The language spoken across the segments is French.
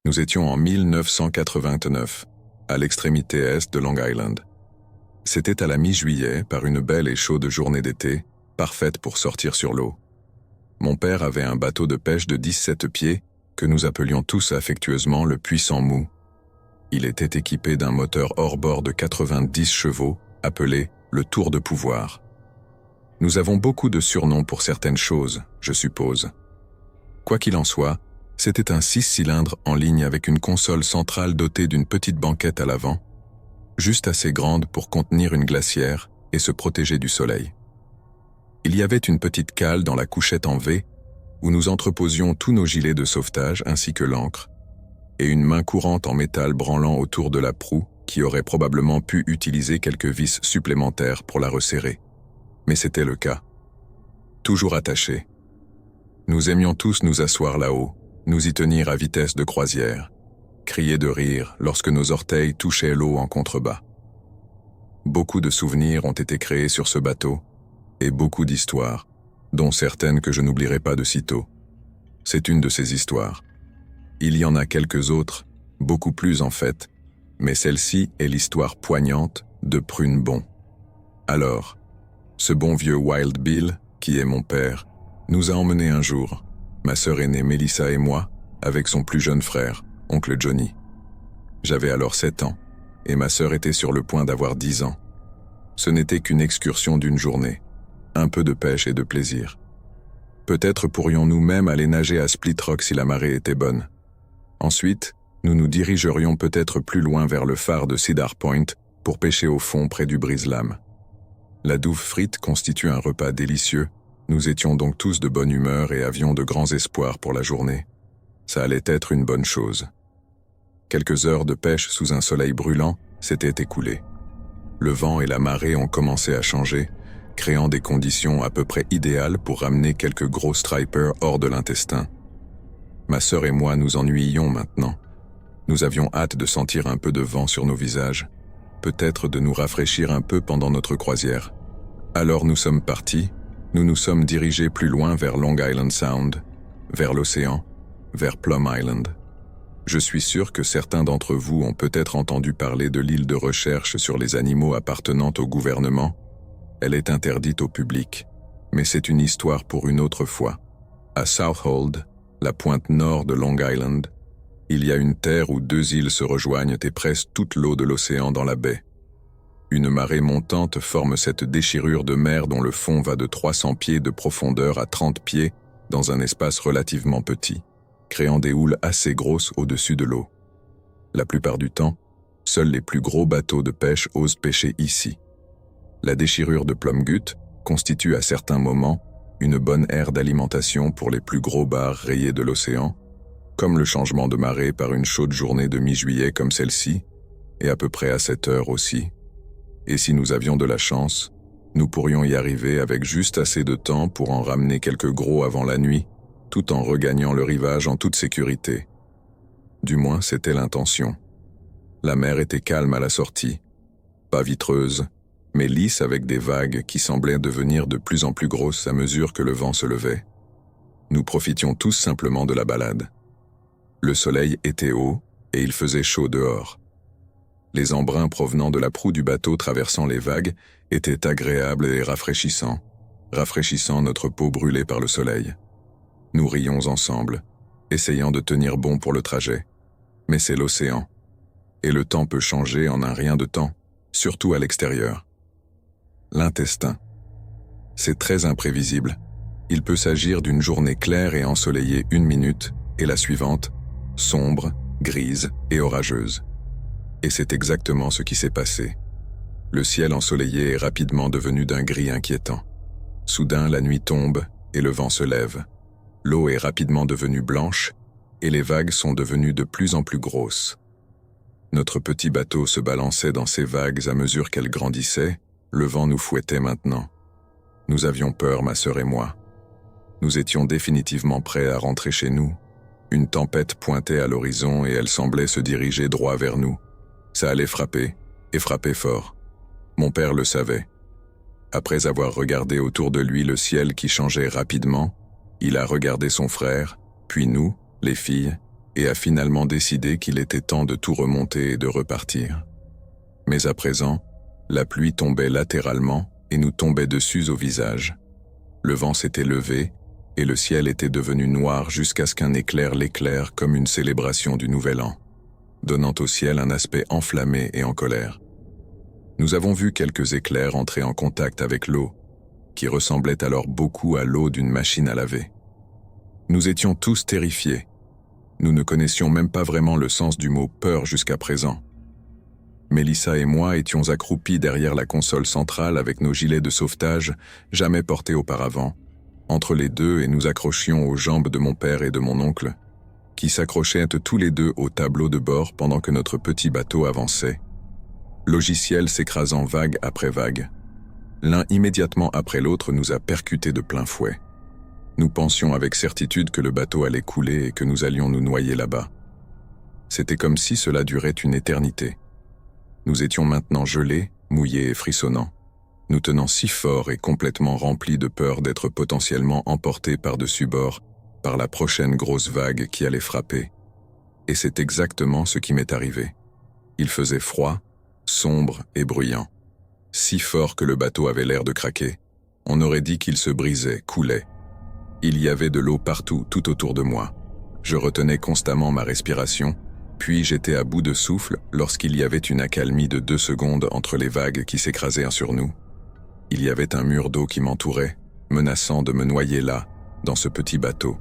Nous étions en 1989, à l'extrémité est de Long Island. C'était à la mi-juillet, par une belle et chaude journée d'été, parfaite pour sortir sur l'eau. Mon père avait un bateau de pêche de 17 pieds, que nous appelions tous affectueusement le Puissant Mou. Il était équipé d'un moteur hors-bord de 90 chevaux, appelé le Tour de Pouvoir. Nous avons beaucoup de surnoms pour certaines choses, je suppose. Quoi qu'il en soit, c'était un 6 cylindres en ligne avec une console centrale dotée d'une petite banquette à l'avant, juste assez grande pour contenir une glacière et se protéger du soleil. Il y avait une petite cale dans la couchette en V où nous entreposions tous nos gilets de sauvetage ainsi que l'ancre, et une main courante en métal branlant autour de la proue qui aurait probablement pu utiliser quelques vis supplémentaires pour la resserrer. Mais c'était le cas. Toujours attachés. Nous aimions tous nous asseoir là-haut, nous y tenir à vitesse de croisière, crier de rire lorsque nos orteils touchaient l'eau en contrebas. Beaucoup de souvenirs ont été créés sur ce bateau, et beaucoup d'histoires, dont certaines que je n'oublierai pas de sitôt. C'est une de ces histoires. Il y en a quelques autres, beaucoup plus en fait, mais celle-ci est l'histoire poignante de Prune Bon. Alors, ce bon vieux Wild Bill, qui est mon père, nous a emmenés un jour, ma sœur aînée Mélissa et moi, avec son plus jeune frère, oncle Johnny. J'avais alors 7 ans, et ma sœur était sur le point d'avoir 10 ans. Ce n'était qu'une excursion d'une journée, un peu de pêche et de plaisir. Peut-être pourrions-nous même aller nager à Split Rock si la marée était bonne. Ensuite, nous nous dirigerions peut-être plus loin vers le phare de Cedar Point pour pêcher au fond près du brise-lames. La douve frite constitue un repas délicieux. Nous étions donc tous de bonne humeur et avions de grands espoirs pour la journée. Ça allait être une bonne chose. Quelques heures de pêche sous un soleil brûlant s'étaient écoulées. Le vent et la marée ont commencé à changer, créant des conditions à peu près idéales pour ramener quelques gros stripers hors de l'intestin. Ma sœur et moi nous ennuyions maintenant. Nous avions hâte de sentir un peu de vent sur nos visages, peut-être de nous rafraîchir un peu pendant notre croisière. Alors nous sommes partis, nous nous sommes dirigés plus loin vers Long Island Sound, vers l'océan, vers Plum Island. Je suis sûr que certains d'entre vous ont peut-être entendu parler de l'île de recherche sur les animaux appartenant au gouvernement. Elle est interdite au public, mais c'est une histoire pour une autre fois. À Southold, la pointe nord de Long Island, il y a une terre où 2 îles se rejoignent et pressent toute l'eau de l'océan dans la baie. Une marée montante forme cette déchirure de mer dont le fond va de 300 pieds de profondeur à 30 pieds dans un espace relativement petit, créant des houles assez grosses au-dessus de l'eau. La plupart du temps, seuls les plus gros bateaux de pêche osent pêcher ici. La déchirure de Plumgut constitue à certains moments une bonne aire d'alimentation pour les plus gros bars rayés de l'océan, comme le changement de marée par une chaude journée de mi-juillet comme celle-ci, et à peu près à cette heure aussi. Et si nous avions de la chance, nous pourrions y arriver avec juste assez de temps pour en ramener quelques gros avant la nuit, tout en regagnant le rivage en toute sécurité. Du moins, c'était l'intention. La mer était calme à la sortie, pas vitreuse, mais lisse avec des vagues qui semblaient devenir de plus en plus grosses à mesure que le vent se levait. Nous profitions tous simplement de la balade. Le soleil était haut et il faisait chaud dehors. Les embruns provenant de la proue du bateau traversant les vagues étaient agréables et rafraîchissant notre peau brûlée par le soleil. Nous rions ensemble, essayant de tenir bon pour le trajet. Mais c'est l'océan, et le temps peut changer en un rien de temps, surtout à l'extérieur. L'intestin. C'est très imprévisible. Il peut s'agir d'une journée claire et ensoleillée 1 minute, et la suivante, sombre, grise et orageuse. Et c'est exactement ce qui s'est passé. Le ciel ensoleillé est rapidement devenu d'un gris inquiétant. Soudain, la nuit tombe et le vent se lève. L'eau est rapidement devenue blanche et les vagues sont devenues de plus en plus grosses. Notre petit bateau se balançait dans ces vagues à mesure qu'elles grandissaient, le vent nous fouettait maintenant. Nous avions peur, ma sœur et moi. Nous étions définitivement prêts à rentrer chez nous. Une tempête pointait à l'horizon et elle semblait se diriger droit vers nous. Ça allait frapper, et frapper fort. Mon père le savait. Après avoir regardé autour de lui le ciel qui changeait rapidement, il a regardé son frère, puis nous, les filles, et a finalement décidé qu'il était temps de tout remonter et de repartir. Mais à présent, la pluie tombait latéralement et nous tombait dessus au visage. Le vent s'était levé et le ciel était devenu noir jusqu'à ce qu'un éclair l'éclaire comme une célébration du Nouvel An, donnant au ciel un aspect enflammé et en colère. Nous avons vu quelques éclairs entrer en contact avec l'eau, qui ressemblait alors beaucoup à l'eau d'une machine à laver. Nous étions tous terrifiés. Nous ne connaissions même pas vraiment le sens du mot « peur » jusqu'à présent. Mélissa et moi étions accroupis derrière la console centrale avec nos gilets de sauvetage jamais portés auparavant, entre les deux, et nous accrochions aux jambes de mon père et de mon oncle, qui s'accrochaient tous les deux au tableau de bord pendant que notre petit bateau avançait, logiciel s'écrasant vague après vague. L'un immédiatement après l'autre nous a percutés de plein fouet. Nous pensions avec certitude que le bateau allait couler et que nous allions nous noyer là-bas. C'était comme si cela durait une éternité. Nous étions maintenant gelés, mouillés et frissonnants, nous tenant si fort et complètement remplis de peur d'être potentiellement emportés par-dessus bord par la prochaine grosse vague qui allait frapper. Et c'est exactement ce qui m'est arrivé. Il faisait froid, sombre et bruyant. Si fort que le bateau avait l'air de craquer. On aurait dit qu'il se brisait, coulait. Il y avait de l'eau partout, tout autour de moi. Je retenais constamment ma respiration, puis j'étais à bout de souffle lorsqu'il y avait une accalmie de 2 secondes entre les vagues qui s'écrasaient sur nous. Il y avait un mur d'eau qui m'entourait, menaçant de me noyer là, dans ce petit bateau.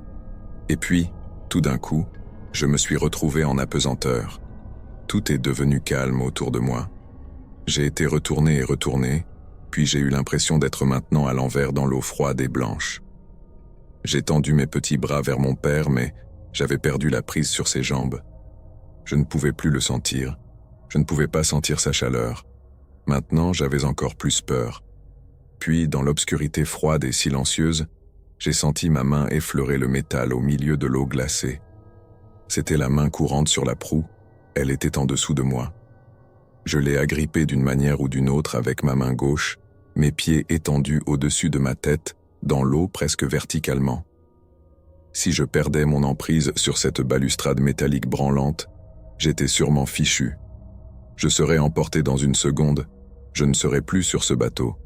Et puis, tout d'un coup, je me suis retrouvé en apesanteur. Tout est devenu calme autour de moi. J'ai été retourné et retourné, puis j'ai eu l'impression d'être maintenant à l'envers dans l'eau froide et blanche. J'ai tendu mes petits bras vers mon père, mais j'avais perdu la prise sur ses jambes. Je ne pouvais plus le sentir. Je ne pouvais pas sentir sa chaleur. Maintenant, j'avais encore plus peur. Puis, dans l'obscurité froide et silencieuse, j'ai senti ma main effleurer le métal au milieu de l'eau glacée. C'était la main courante sur la proue, elle était en dessous de moi. Je l'ai agrippée d'une manière ou d'une autre avec ma main gauche, mes pieds étendus au-dessus de ma tête, dans l'eau presque verticalement. Si je perdais mon emprise sur cette balustrade métallique branlante, j'étais sûrement fichu. Je serais emporté dans une seconde, je ne serais plus sur ce bateau.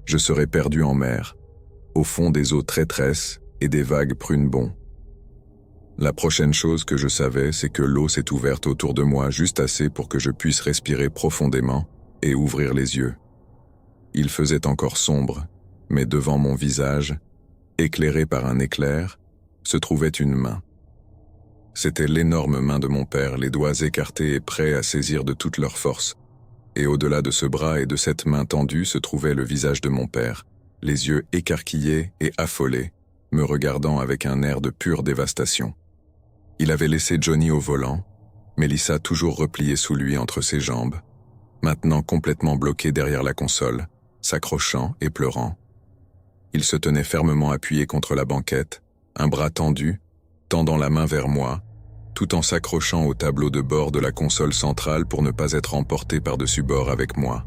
Je serais perdu en mer, au fond des eaux traîtresses et des vagues prune-bon. La prochaine chose que je savais, c'est que l'eau s'est ouverte autour de moi juste assez pour que je puisse respirer profondément et ouvrir les yeux. Il faisait encore sombre, mais devant mon visage, éclairé par un éclair, se trouvait une main. C'était l'énorme main de mon père, les doigts écartés et prêts à saisir de toute leur force. Et au-delà de ce bras et de cette main tendue se trouvait le visage de mon père, les yeux écarquillés et affolés, me regardant avec un air de pure dévastation. Il avait laissé Johnny au volant, Mélissa toujours repliée sous lui entre ses jambes, maintenant complètement bloquée derrière la console, s'accrochant et pleurant. Il se tenait fermement appuyé contre la banquette, un bras tendu, tendant la main vers moi, tout en s'accrochant au tableau de bord de la console centrale pour ne pas être emporté par-dessus bord avec moi.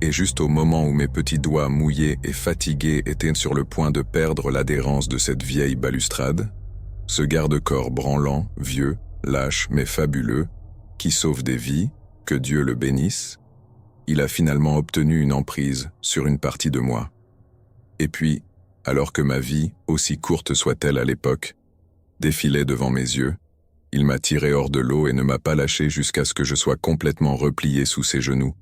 Et juste au moment où mes petits doigts mouillés et fatigués étaient sur le point de perdre l'adhérence de cette vieille balustrade, ce garde-corps branlant, vieux, lâche mais fabuleux, qui sauve des vies, que Dieu le bénisse, il a finalement obtenu une emprise sur une partie de moi. Et puis, alors que ma vie, aussi courte soit-elle à l'époque, défilait devant mes yeux, il m'a tiré hors de l'eau et ne m'a pas lâché jusqu'à ce que je sois complètement replié sous ses genoux,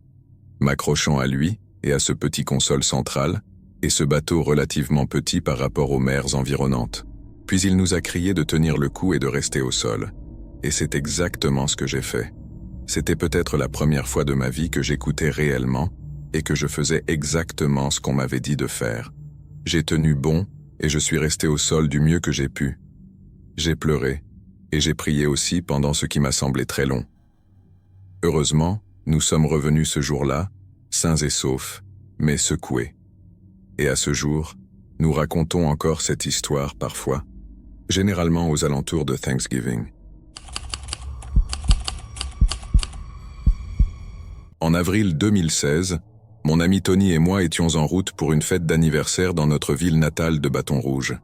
m'accrochant à lui et à ce petit console central, et ce bateau relativement petit par rapport aux mers environnantes. Puis il nous a crié de tenir le coup et de rester au sol. Et c'est exactement ce que j'ai fait. C'était peut-être la première fois de ma vie que j'écoutais réellement et que je faisais exactement ce qu'on m'avait dit de faire. J'ai tenu bon et je suis resté au sol du mieux que j'ai pu. J'ai pleuré et j'ai prié aussi pendant ce qui m'a semblé très long. Heureusement, nous sommes revenus ce jour-là, sains et saufs, mais secoués. Et à ce jour, nous racontons encore cette histoire parfois, généralement aux alentours de Thanksgiving. En avril 2016, mon ami Tony et moi étions en route pour une fête d'anniversaire dans notre ville natale de Bâton Rouge.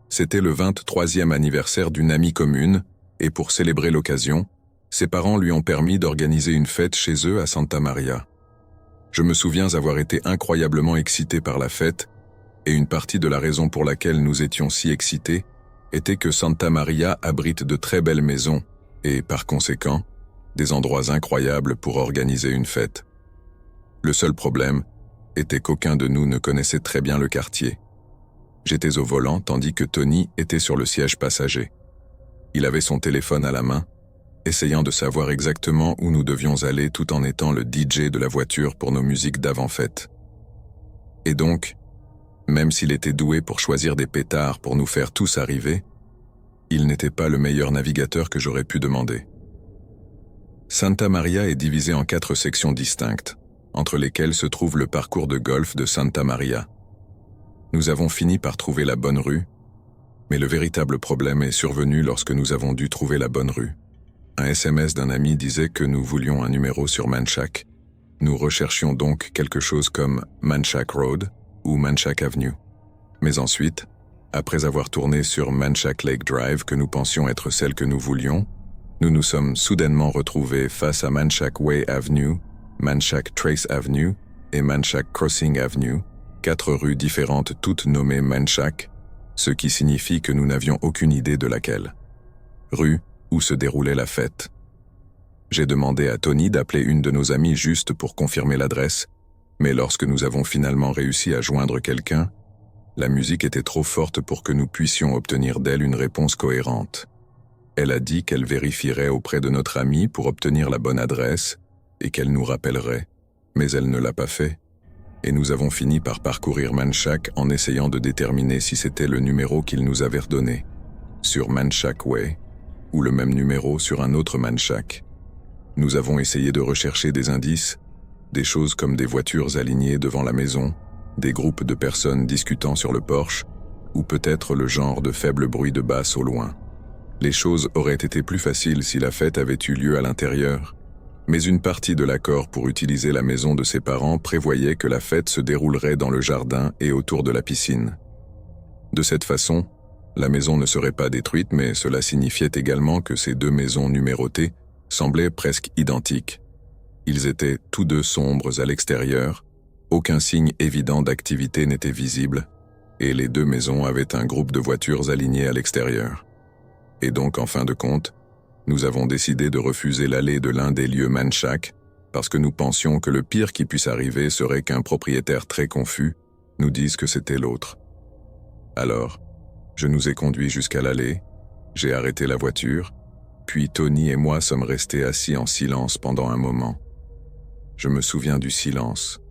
C'était le 23e anniversaire d'une amie commune, et pour célébrer l'occasion, ses parents lui ont permis d'organiser une fête chez eux à Santa Maria. Je me souviens avoir été incroyablement excité par la fête, et une partie de la raison pour laquelle nous étions si excités était que Santa Maria abrite de très belles maisons et, par conséquent, des endroits incroyables pour organiser une fête. Le seul problème était qu'aucun de nous ne connaissait très bien le quartier. J'étais au volant tandis que Tony était sur le siège passager. Il avait son téléphone à la main, essayant de savoir exactement où nous devions aller tout en étant le DJ de la voiture pour nos musiques d'avant-fête. Et donc, même s'il était doué pour choisir des pétards pour nous faire tous arriver, il n'était pas le meilleur navigateur que j'aurais pu demander. Santa Maria est divisée en 4 sections distinctes, entre lesquelles se trouve le parcours de golf de Santa Maria. Nous avons fini par trouver la bonne rue, mais le véritable problème est survenu lorsque nous avons dû trouver la bonne rue. Un SMS d'un ami disait que nous voulions un numéro sur Manchac. Nous recherchions donc quelque chose comme Manchac Road ou Manchac Avenue. Mais ensuite, après avoir tourné sur Manchac Lake Drive que nous pensions être celle que nous voulions, nous nous sommes soudainement retrouvés face à Manchac Way Avenue, Manchac Trace Avenue et Manchac Crossing Avenue, 4 rues différentes toutes nommées Manchac, ce qui signifie que nous n'avions aucune idée de laquelle rue où se déroulait la fête. J'ai demandé à Tony d'appeler une de nos amies juste pour confirmer l'adresse, mais lorsque nous avons finalement réussi à joindre quelqu'un, la musique était trop forte pour que nous puissions obtenir d'elle une réponse cohérente. Elle a dit qu'elle vérifierait auprès de notre amie pour obtenir la bonne adresse et qu'elle nous rappellerait, mais elle ne l'a pas fait, et nous avons fini par parcourir Manchac en essayant de déterminer si c'était le numéro qu'il nous avait redonné, sur Manchac Way, ou le même numéro sur un autre Manchac. Nous avons essayé de rechercher des indices, des choses comme des voitures alignées devant la maison, des groupes de personnes discutant sur le porche, ou peut-être le genre de faible bruit de basse au loin. Les choses auraient été plus faciles si la fête avait eu lieu à l'intérieur, mais une partie de l'accord pour utiliser la maison de ses parents prévoyait que la fête se déroulerait dans le jardin et autour de la piscine. De cette façon, la maison ne serait pas détruite, mais cela signifiait également que ces 2 maisons numérotées semblaient presque identiques. Ils étaient tous 2 sombres à l'extérieur, aucun signe évident d'activité n'était visible, et les 2 maisons avaient un groupe de voitures alignées à l'extérieur. Et donc, en fin de compte, nous avons décidé de refuser l'aller de l'un des lieux Manchac, parce que nous pensions que le pire qui puisse arriver serait qu'un propriétaire très confus nous dise que c'était l'autre. Alors, je nous ai conduits jusqu'à l'allée, j'ai arrêté la voiture, puis Tony et moi sommes restés assis en silence pendant un moment. Je me souviens du silence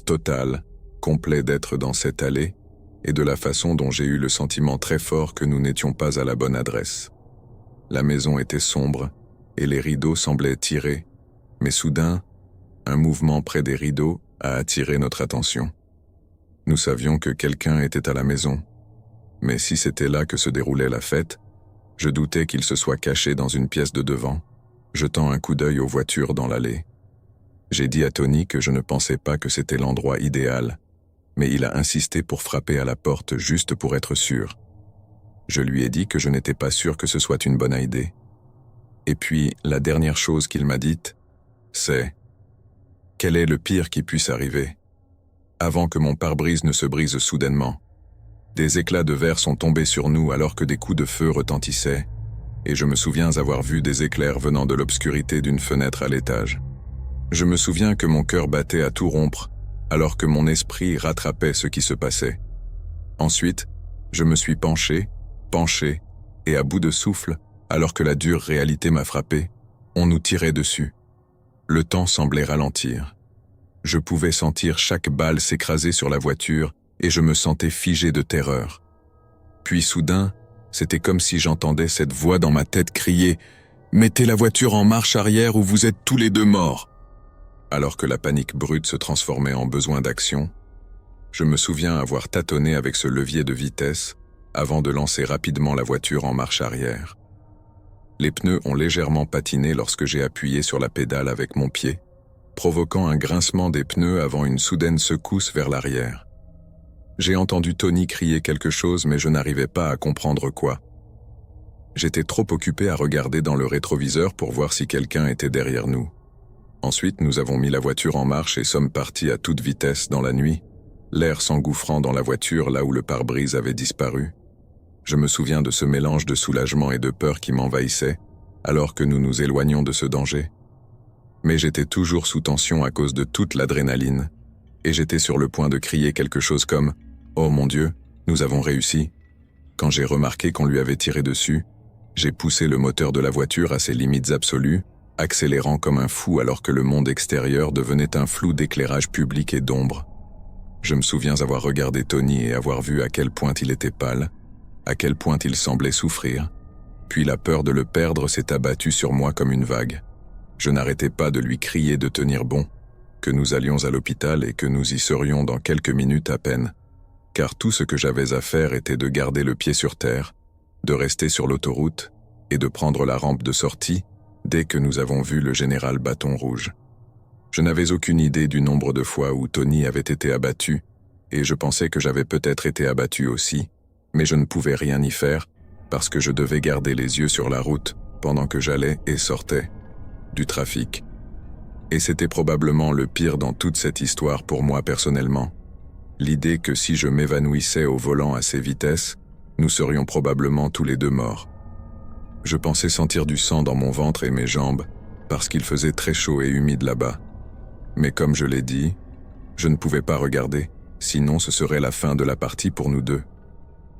total, complet d'être dans cette allée, et de la façon dont j'ai eu le sentiment très fort que nous n'étions pas à la bonne adresse. La maison était sombre, et les rideaux semblaient tirés, mais soudain, un mouvement près des rideaux a attiré notre attention. Nous savions que quelqu'un était à la maison, mais si c'était là que se déroulait la fête, je doutais qu'il se soit caché dans une pièce de devant, jetant un coup d'œil aux voitures dans l'allée. J'ai dit à Tony que je ne pensais pas que c'était l'endroit idéal, mais il a insisté pour frapper à la porte juste pour être sûr. Je lui ai dit que je n'étais pas sûr que ce soit une bonne idée. Et puis, la dernière chose qu'il m'a dite, c'est « Quel est le pire qui puisse arriver ?» Avant que mon pare-brise ne se brise soudainement. Des éclats de verre sont tombés sur nous alors que des coups de feu retentissaient, et je me souviens avoir vu des éclairs venant de l'obscurité d'une fenêtre à l'étage. Je me souviens que mon cœur battait à tout rompre, alors que mon esprit rattrapait ce qui se passait. Ensuite, je me suis penché, et à bout de souffle, alors que la dure réalité m'a frappé, on nous tirait dessus. Le temps semblait ralentir. Je pouvais sentir chaque balle s'écraser sur la voiture et je me sentais figé de terreur. Puis soudain, c'était comme si j'entendais cette voix dans ma tête crier « Mettez la voiture en marche arrière ou vous êtes tous les 2 morts !» Alors que la panique brute se transformait en besoin d'action, je me souviens avoir tâtonné avec ce levier de vitesse avant de lancer rapidement la voiture en marche arrière. Les pneus ont légèrement patiné lorsque j'ai appuyé sur la pédale avec mon pied, provoquant un grincement des pneus avant une soudaine secousse vers l'arrière. J'ai entendu Tony crier quelque chose mais je n'arrivais pas à comprendre quoi. J'étais trop occupé à regarder dans le rétroviseur pour voir si quelqu'un était derrière nous. Ensuite, nous avons mis la voiture en marche et sommes partis à toute vitesse dans la nuit, l'air s'engouffrant dans la voiture là où le pare-brise avait disparu. Je me souviens de ce mélange de soulagement et de peur qui m'envahissait, alors que nous nous éloignions de ce danger. Mais j'étais toujours sous tension à cause de toute l'adrénaline, et j'étais sur le point de crier quelque chose comme « Oh mon Dieu, nous avons réussi !» Quand j'ai remarqué qu'on lui avait tiré dessus, j'ai poussé le moteur de la voiture à ses limites absolues, accélérant comme un fou alors que le monde extérieur devenait un flou d'éclairage public et d'ombre. Je me souviens avoir regardé Tony et avoir vu à quel point il était pâle, à quel point il semblait souffrir, puis la peur de le perdre s'est abattue sur moi comme une vague. Je n'arrêtais pas de lui crier de tenir bon, que nous allions à l'hôpital et que nous y serions dans quelques minutes à peine, car tout ce que j'avais à faire était de garder le pied sur terre, de rester sur l'autoroute et de prendre la rampe de sortie dès que nous avons vu le général Bâton Rouge. Je n'avais aucune idée du nombre de fois où Tony avait été abattu, et je pensais que j'avais peut-être été abattu aussi, mais je ne pouvais rien y faire parce que je devais garder les yeux sur la route pendant que j'allais et sortais du trafic. Et c'était probablement le pire dans toute cette histoire pour moi personnellement. L'idée que si je m'évanouissais au volant à ces vitesses, nous serions probablement tous les deux morts. Je pensais sentir du sang dans mon ventre et mes jambes parce qu'il faisait très chaud et humide là-bas. Mais comme je l'ai dit, je ne pouvais pas regarder, sinon ce serait la fin de la partie pour nous deux.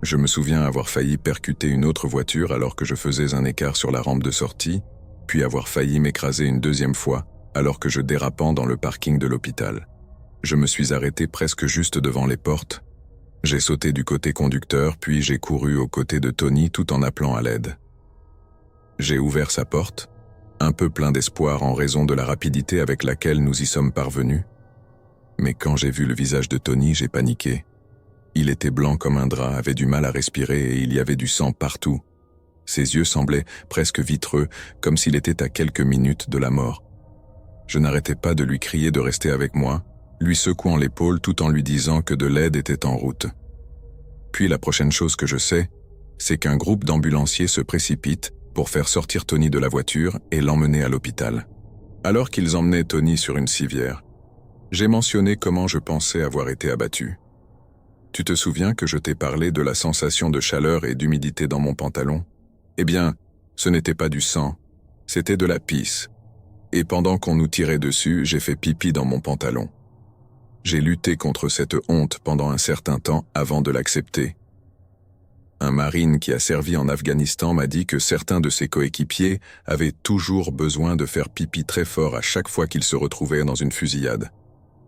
Je me souviens avoir failli percuter une autre voiture alors que je faisais un écart sur la rampe de sortie, puis avoir failli m'écraser une deuxième fois alors que je dérapais dans le parking de l'hôpital. Je me suis arrêté presque juste devant les portes. J'ai sauté du côté conducteur, puis j'ai couru aux côtés de Tony tout en appelant à l'aide. J'ai ouvert sa porte, un peu plein d'espoir en raison de la rapidité avec laquelle nous y sommes parvenus. Mais quand j'ai vu le visage de Tony, j'ai paniqué. Il était blanc comme un drap, avait du mal à respirer et il y avait du sang partout. Ses yeux semblaient presque vitreux, comme s'il était à quelques minutes de la mort. Je n'arrêtais pas de lui crier de rester avec moi, lui secouant l'épaule tout en lui disant que de l'aide était en route. Puis la prochaine chose que je sais, c'est qu'un groupe d'ambulanciers se précipite pour faire sortir Tony de la voiture et l'emmener à l'hôpital. Alors qu'ils emmenaient Tony sur une civière, j'ai mentionné comment je pensais avoir été abattu. Tu te souviens que je t'ai parlé de la sensation de chaleur et d'humidité dans mon pantalon? Eh bien, ce n'était pas du sang, c'était de la pisse. Et pendant qu'on nous tirait dessus, j'ai fait pipi dans mon pantalon. J'ai lutté contre cette honte pendant un certain temps avant de l'accepter. Un marine qui a servi en Afghanistan m'a dit que certains de ses coéquipiers avaient toujours besoin de faire pipi très fort à chaque fois qu'ils se retrouvaient dans une fusillade.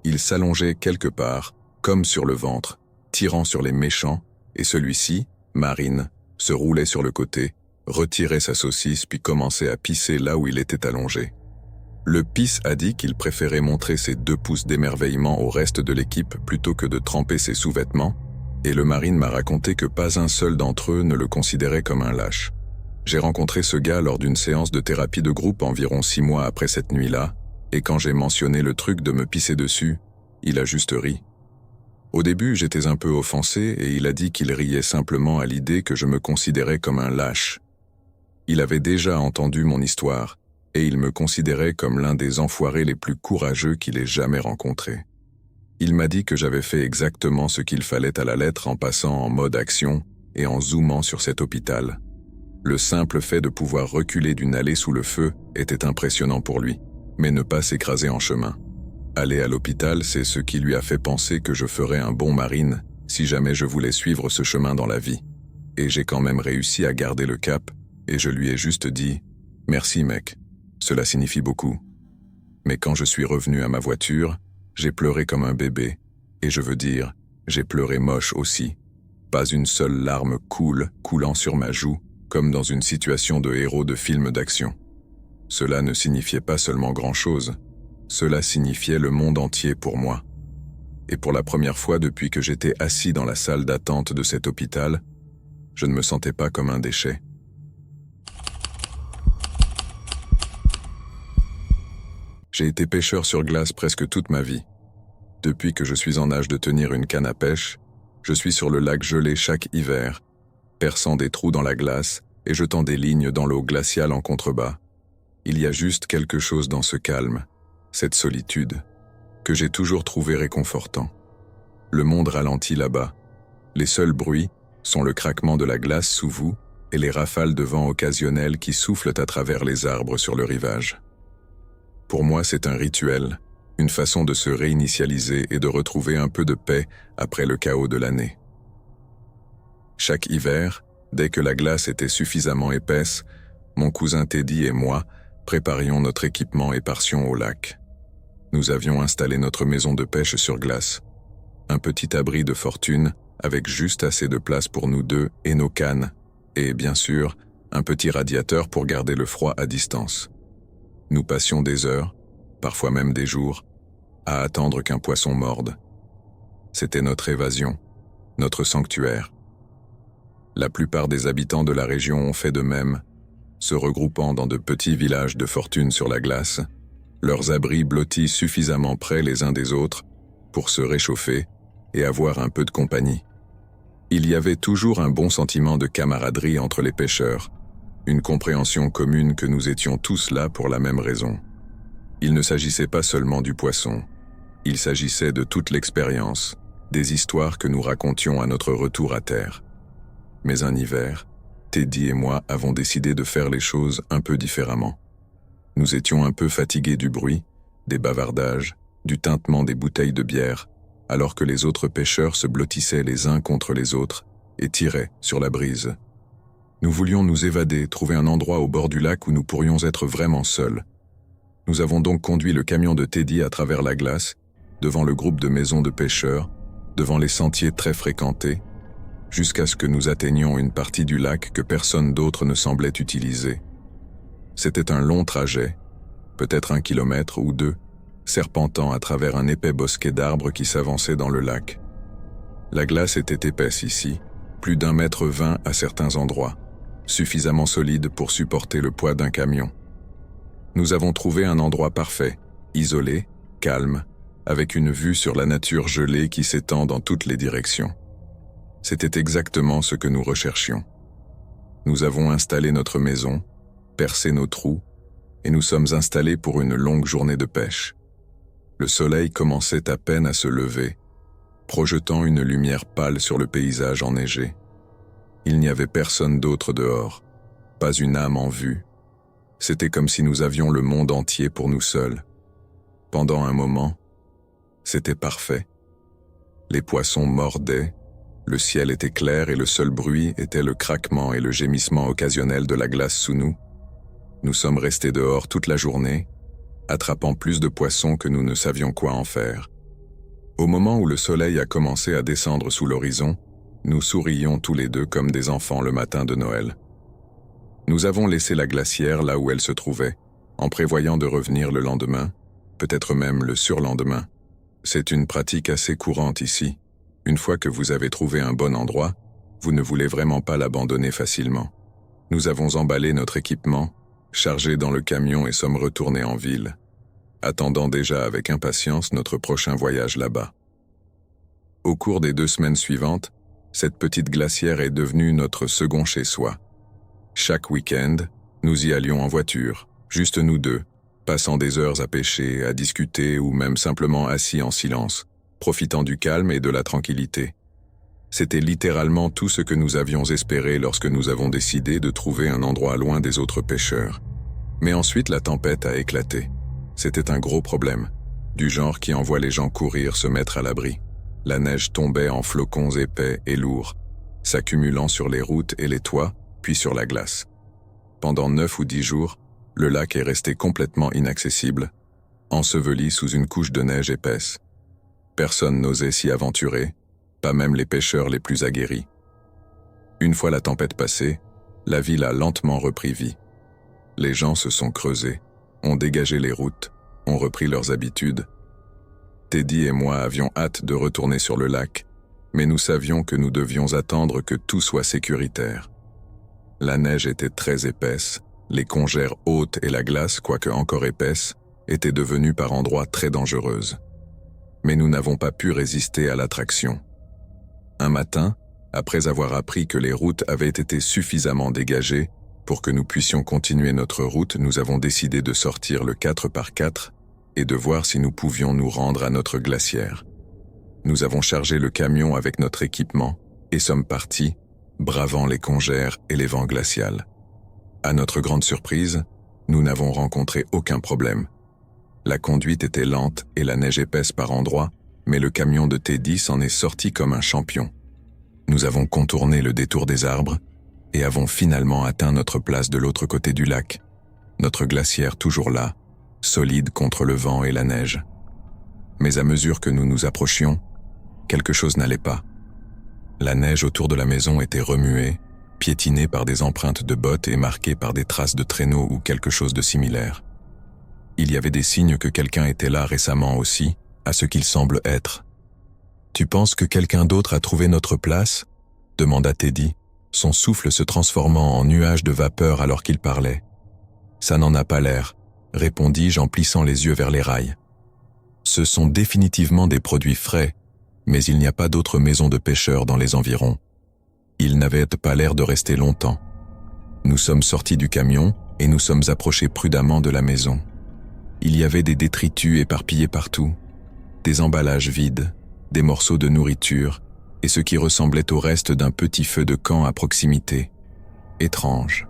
Ils s'allongeaient quelque part, comme sur le ventre, tirant sur les méchants, et celui-ci, marine, se roulait sur le côté, retirait sa saucisse puis commençait à pisser là où il était allongé. Le pisse a dit qu'il préférait montrer ses 2 pouces d'émerveillement au reste de l'équipe plutôt que de tremper ses sous-vêtements, et le marine m'a raconté que pas un seul d'entre eux ne le considérait comme un lâche. J'ai rencontré ce gars lors d'une séance de thérapie de groupe environ 6 mois après cette nuit-là, et quand j'ai mentionné le truc de me pisser dessus, il a juste ri. Au début, j'étais un peu offensé et il a dit qu'il riait simplement à l'idée que je me considérais comme un lâche. Il avait déjà entendu mon histoire, et il me considérait comme l'un des enfoirés les plus courageux qu'il ait jamais rencontrés. Il m'a dit que j'avais fait exactement ce qu'il fallait à la lettre en passant en mode action et en zoomant sur cet hôpital. Le simple fait de pouvoir reculer d'une allée sous le feu était impressionnant pour lui, mais ne pas s'écraser en chemin. Aller à l'hôpital, c'est ce qui lui a fait penser que je ferais un bon marine si jamais je voulais suivre ce chemin dans la vie. Et j'ai quand même réussi à garder le cap, et je lui ai juste dit « Merci mec, cela signifie beaucoup ». Mais quand je suis revenu à ma voiture, j'ai pleuré comme un bébé, et je veux dire, j'ai pleuré moche aussi. Pas une seule larme coulant sur ma joue, comme dans une situation de héros de film d'action. Cela ne signifiait pas seulement grand-chose, cela signifiait le monde entier pour moi. Et pour la première fois depuis que j'étais assis dans la salle d'attente de cet hôpital, je ne me sentais pas comme un déchet. J'ai été pêcheur sur glace presque toute ma vie. Depuis que je suis en âge de tenir une canne à pêche, je suis sur le lac gelé chaque hiver, perçant des trous dans la glace et jetant des lignes dans l'eau glaciale en contrebas. Il y a juste quelque chose dans ce calme, cette solitude, que j'ai toujours trouvé réconfortant. Le monde ralentit là-bas. Les seuls bruits sont le craquement de la glace sous vous et les rafales de vent occasionnelles qui soufflent à travers les arbres sur le rivage. Pour moi, c'est un rituel, une façon de se réinitialiser et de retrouver un peu de paix après le chaos de l'année. Chaque hiver, dès que la glace était suffisamment épaisse, mon cousin Teddy et moi préparions notre équipement et partions au lac. Nous avions installé notre maison de pêche sur glace, un petit abri de fortune avec juste assez de place pour nous deux et nos cannes, et bien sûr, un petit radiateur pour garder le froid à distance. Nous passions des heures, parfois même des jours, à attendre qu'un poisson morde. C'était notre évasion, notre sanctuaire. La plupart des habitants de la région ont fait de même, se regroupant dans de petits villages de fortune sur la glace, leurs abris blottis suffisamment près les uns des autres pour se réchauffer et avoir un peu de compagnie. Il y avait toujours un bon sentiment de camaraderie entre les pêcheurs, une compréhension commune que nous étions tous là pour la même raison. Il ne s'agissait pas seulement du poisson, il s'agissait de toute l'expérience, des histoires que nous racontions à notre retour à terre. Mais un hiver, Teddy et moi avons décidé de faire les choses un peu différemment. Nous étions un peu fatigués du bruit, des bavardages, du tintement des bouteilles de bière, alors que les autres pêcheurs se blottissaient les uns contre les autres et tiraient sur la brise. Nous voulions nous évader, trouver un endroit au bord du lac où nous pourrions être vraiment seuls. Nous avons donc conduit le camion de Teddy à travers la glace, devant le groupe de maisons de pêcheurs, devant les sentiers très fréquentés, jusqu'à ce que nous atteignions une partie du lac que personne d'autre ne semblait utiliser. C'était un long trajet, peut-être 1 kilomètre ou 2, serpentant à travers un épais bosquet d'arbres qui s'avançait dans le lac. La glace était épaisse ici, plus d'1,20 m à certains endroits, suffisamment solide pour supporter le poids d'un camion. Nous avons trouvé un endroit parfait, isolé, calme, avec une vue sur la nature gelée qui s'étend dans toutes les directions. C'était exactement ce que nous recherchions. Nous avons installé notre maison, percé nos trous, et nous sommes installés pour une longue journée de pêche. Le soleil commençait à peine à se lever, projetant une lumière pâle sur le paysage enneigé. Il n'y avait personne d'autre dehors, pas une âme en vue. C'était comme si nous avions le monde entier pour nous seuls. Pendant un moment, c'était parfait. Les poissons mordaient, le ciel était clair et le seul bruit était le craquement et le gémissement occasionnel de la glace sous nous. Nous sommes restés dehors toute la journée, attrapant plus de poissons que nous ne savions quoi en faire. Au moment où le soleil a commencé à descendre sous l'horizon, nous sourions tous les deux comme des enfants le matin de Noël. Nous avons laissé la glacière là où elle se trouvait, en prévoyant de revenir le lendemain, peut-être même le surlendemain. C'est une pratique assez courante ici. Une fois que vous avez trouvé un bon endroit, vous ne voulez vraiment pas l'abandonner facilement. Nous avons emballé notre équipement, chargé dans le camion et sommes retournés en ville, attendant déjà avec impatience notre prochain voyage là-bas. Au cours des 2 semaines suivantes, cette petite glacière est devenue notre second chez-soi. Chaque week-end, nous y allions en voiture, juste nous deux, passant des heures à pêcher, à discuter ou même simplement assis en silence, profitant du calme et de la tranquillité. C'était littéralement tout ce que nous avions espéré lorsque nous avons décidé de trouver un endroit loin des autres pêcheurs. Mais ensuite, la tempête a éclaté. C'était un gros problème, du genre qui envoie les gens courir se mettre à l'abri. La neige tombait en flocons épais et lourds, s'accumulant sur les routes et les toits, puis sur la glace. Pendant 9 ou 10 jours, le lac est resté complètement inaccessible, enseveli sous une couche de neige épaisse. Personne n'osait s'y aventurer, pas même les pêcheurs les plus aguerris. Une fois la tempête passée, la ville a lentement repris vie. Les gens se sont creusés, ont dégagé les routes, ont repris leurs habitudes. Teddy et moi avions hâte de retourner sur le lac, mais nous savions que nous devions attendre que tout soit sécuritaire. La neige était très épaisse, les congères hautes et la glace, quoique encore épaisse, étaient devenues par endroits très dangereuses. Mais nous n'avons pas pu résister à l'attraction. Un matin, Après avoir appris que les routes avaient été suffisamment dégagées pour que nous puissions continuer notre route, nous avons décidé de sortir le 4x4 et de voir si nous pouvions nous rendre à notre glacière. Nous avons chargé le camion avec notre équipement et sommes partis, bravant les congères et les vents glaciaux. À notre grande surprise, nous n'avons rencontré aucun problème. La conduite était lente et la neige épaisse par endroits, mais le camion de Teddy s'en est sorti comme un champion. Nous avons contourné le détour des arbres et avons finalement atteint notre place de l'autre côté du lac, notre glacière toujours là, solide contre le vent et la neige. Mais à mesure que nous nous approchions, quelque chose n'allait pas. La neige autour de la maison était remuée, piétinée par des empreintes de bottes et marquée par des traces de traîneaux ou quelque chose de similaire. Il y avait des signes que quelqu'un était là récemment aussi, à ce qu'il semble être. « Tu penses que quelqu'un d'autre a trouvé notre place ?» demanda Teddy, son souffle se transformant en nuage de vapeur alors qu'il parlait. « Ça n'en a pas l'air », répondis-je en plissant les yeux vers les rails. « Ce sont définitivement des produits frais, mais il n'y a pas d'autres maisons de pêcheurs dans les environs. Ils n'avaient pas l'air de rester longtemps. Nous sommes sortis du camion et nous sommes approchés prudemment de la maison. Il y avait des détritus éparpillés partout, des emballages vides, des morceaux de nourriture et ce qui ressemblait au reste d'un petit feu de camp à proximité. Étrange.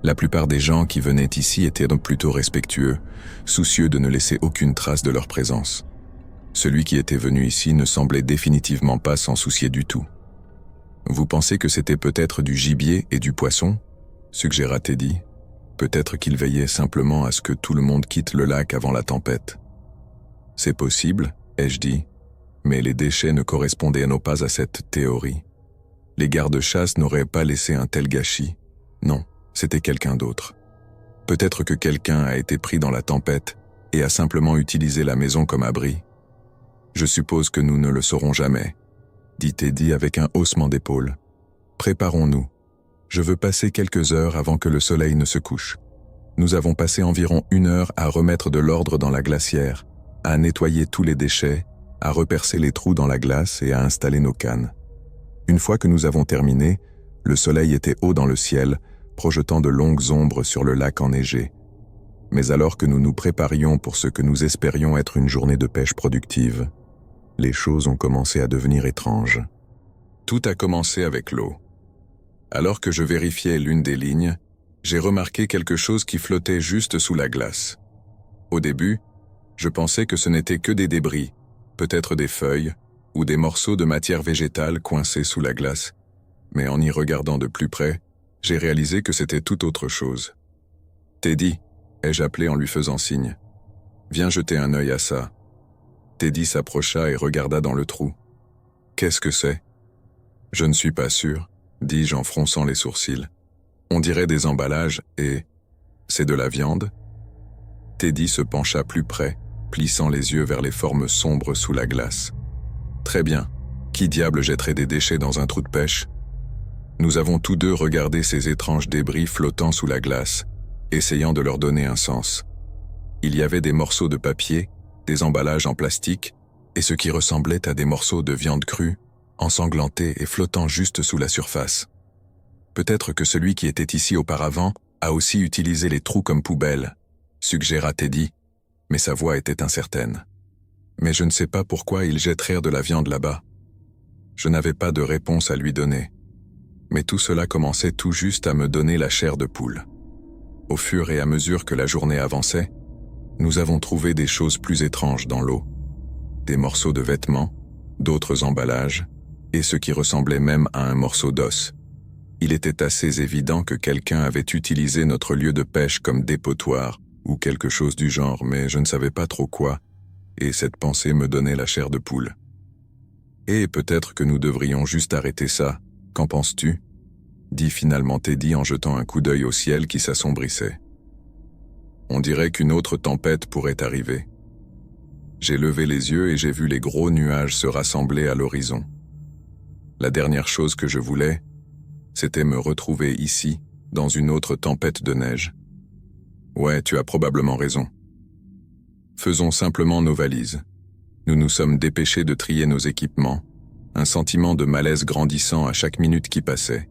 La plupart des gens qui venaient ici étaient donc plutôt respectueux, soucieux de ne laisser aucune trace de leur présence. Celui qui était venu ici ne semblait définitivement pas s'en soucier du tout. « Vous pensez que c'était peut-être du gibier et du poisson ?» suggéra Teddy. « Peut-être qu'il veillait simplement à ce que tout le monde quitte le lac avant la tempête. »« C'est possible, » ai-je dit, mais les déchets ne correspondaient pas à cette théorie. Les gardes-chasse n'auraient pas laissé un tel gâchis. Non, c'était quelqu'un d'autre. Peut-être que quelqu'un a été pris dans la tempête et a simplement utilisé la maison comme abri. « Je suppose que nous ne le saurons jamais, » dit Teddy avec un haussement d'épaule. « Préparons-nous. Je veux passer quelques heures avant que le soleil ne se couche. Nous avons passé environ 1 heure à remettre de l'ordre dans la glacière, à nettoyer tous les déchets, à repercer les trous dans la glace et à installer nos cannes. Une fois que nous avons terminé, le soleil était haut dans le ciel, projetant de longues ombres sur le lac enneigé. Mais alors que nous nous préparions pour ce que nous espérions être une journée de pêche productive, les choses ont commencé à devenir étranges. Tout a commencé avec l'eau. Alors que je vérifiais l'une des lignes, j'ai remarqué quelque chose qui flottait juste sous la glace. Au début, je pensais que ce n'était que des débris, peut-être des feuilles ou des morceaux de matière végétale coincés sous la glace, mais en y regardant de plus près, j'ai réalisé que c'était tout autre chose. « Teddy » ai-je appelé en lui faisant signe. « Viens jeter un œil à ça. » Teddy s'approcha et regarda dans le trou. « Qu'est-ce que c'est ?»« Je ne suis pas sûr, » dis-je en fronçant les sourcils. « On dirait des emballages et... c'est de la viande ?» Teddy se pencha plus près, plissant les yeux vers les formes sombres sous la glace. « Très bien. Qui diable jetterait des déchets dans un trou de pêche ?» Nous avons tous deux regardé ces étranges débris flottant sous la glace, essayant de leur donner un sens. Il y avait des morceaux de papier, des emballages en plastique, et ce qui ressemblait à des morceaux de viande crue, ensanglantés et flottant juste sous la surface. Peut-être que celui qui était ici auparavant a aussi utilisé les trous comme poubelle, suggéra Teddy, mais sa voix était incertaine. Mais je ne sais pas pourquoi ils jetteraient de la viande là-bas. Je n'avais pas de réponse à lui donner. Mais tout cela commençait tout juste à me donner la chair de poule. Au fur et à mesure que la journée avançait, nous avons trouvé des choses plus étranges dans l'eau. Des morceaux de vêtements, d'autres emballages, et ce qui ressemblait même à un morceau d'os. Il était assez évident que quelqu'un avait utilisé notre lieu de pêche comme dépotoir ou quelque chose du genre, mais je ne savais pas trop quoi, et cette pensée me donnait la chair de poule. Et peut-être que nous devrions juste arrêter ça. Qu'en penses-tu ? Dit finalement Teddy en jetant un coup d'œil au ciel qui s'assombrissait. On dirait qu'une autre tempête pourrait arriver. J'ai levé les yeux et j'ai vu les gros nuages se rassembler à l'horizon. La dernière chose que je voulais, c'était me retrouver ici, dans une autre tempête de neige. Ouais, tu as probablement raison. Faisons simplement nos valises. Nous nous sommes dépêchés de trier nos équipements, un sentiment de malaise grandissant à chaque minute qui passait.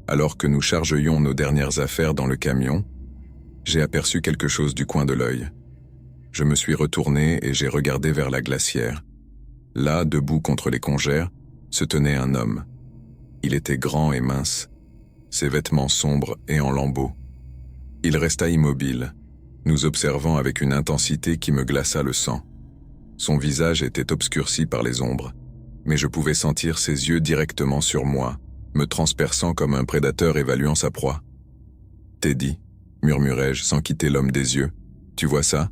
Alors que nous chargions nos dernières affaires dans le camion, j'ai aperçu quelque chose du coin de l'œil. Je me suis retourné et j'ai regardé vers la glacière. Là, debout contre les congères, se tenait un homme. Il était grand et mince, ses vêtements sombres et en lambeaux. Il resta immobile, nous observant avec une intensité qui me glaça le sang. Son visage était obscurci par les ombres, mais je pouvais sentir ses yeux directement sur moi, me transperçant comme un prédateur évaluant sa proie. « Teddy », murmurai-je sans quitter l'homme des yeux, « tu vois ça ?»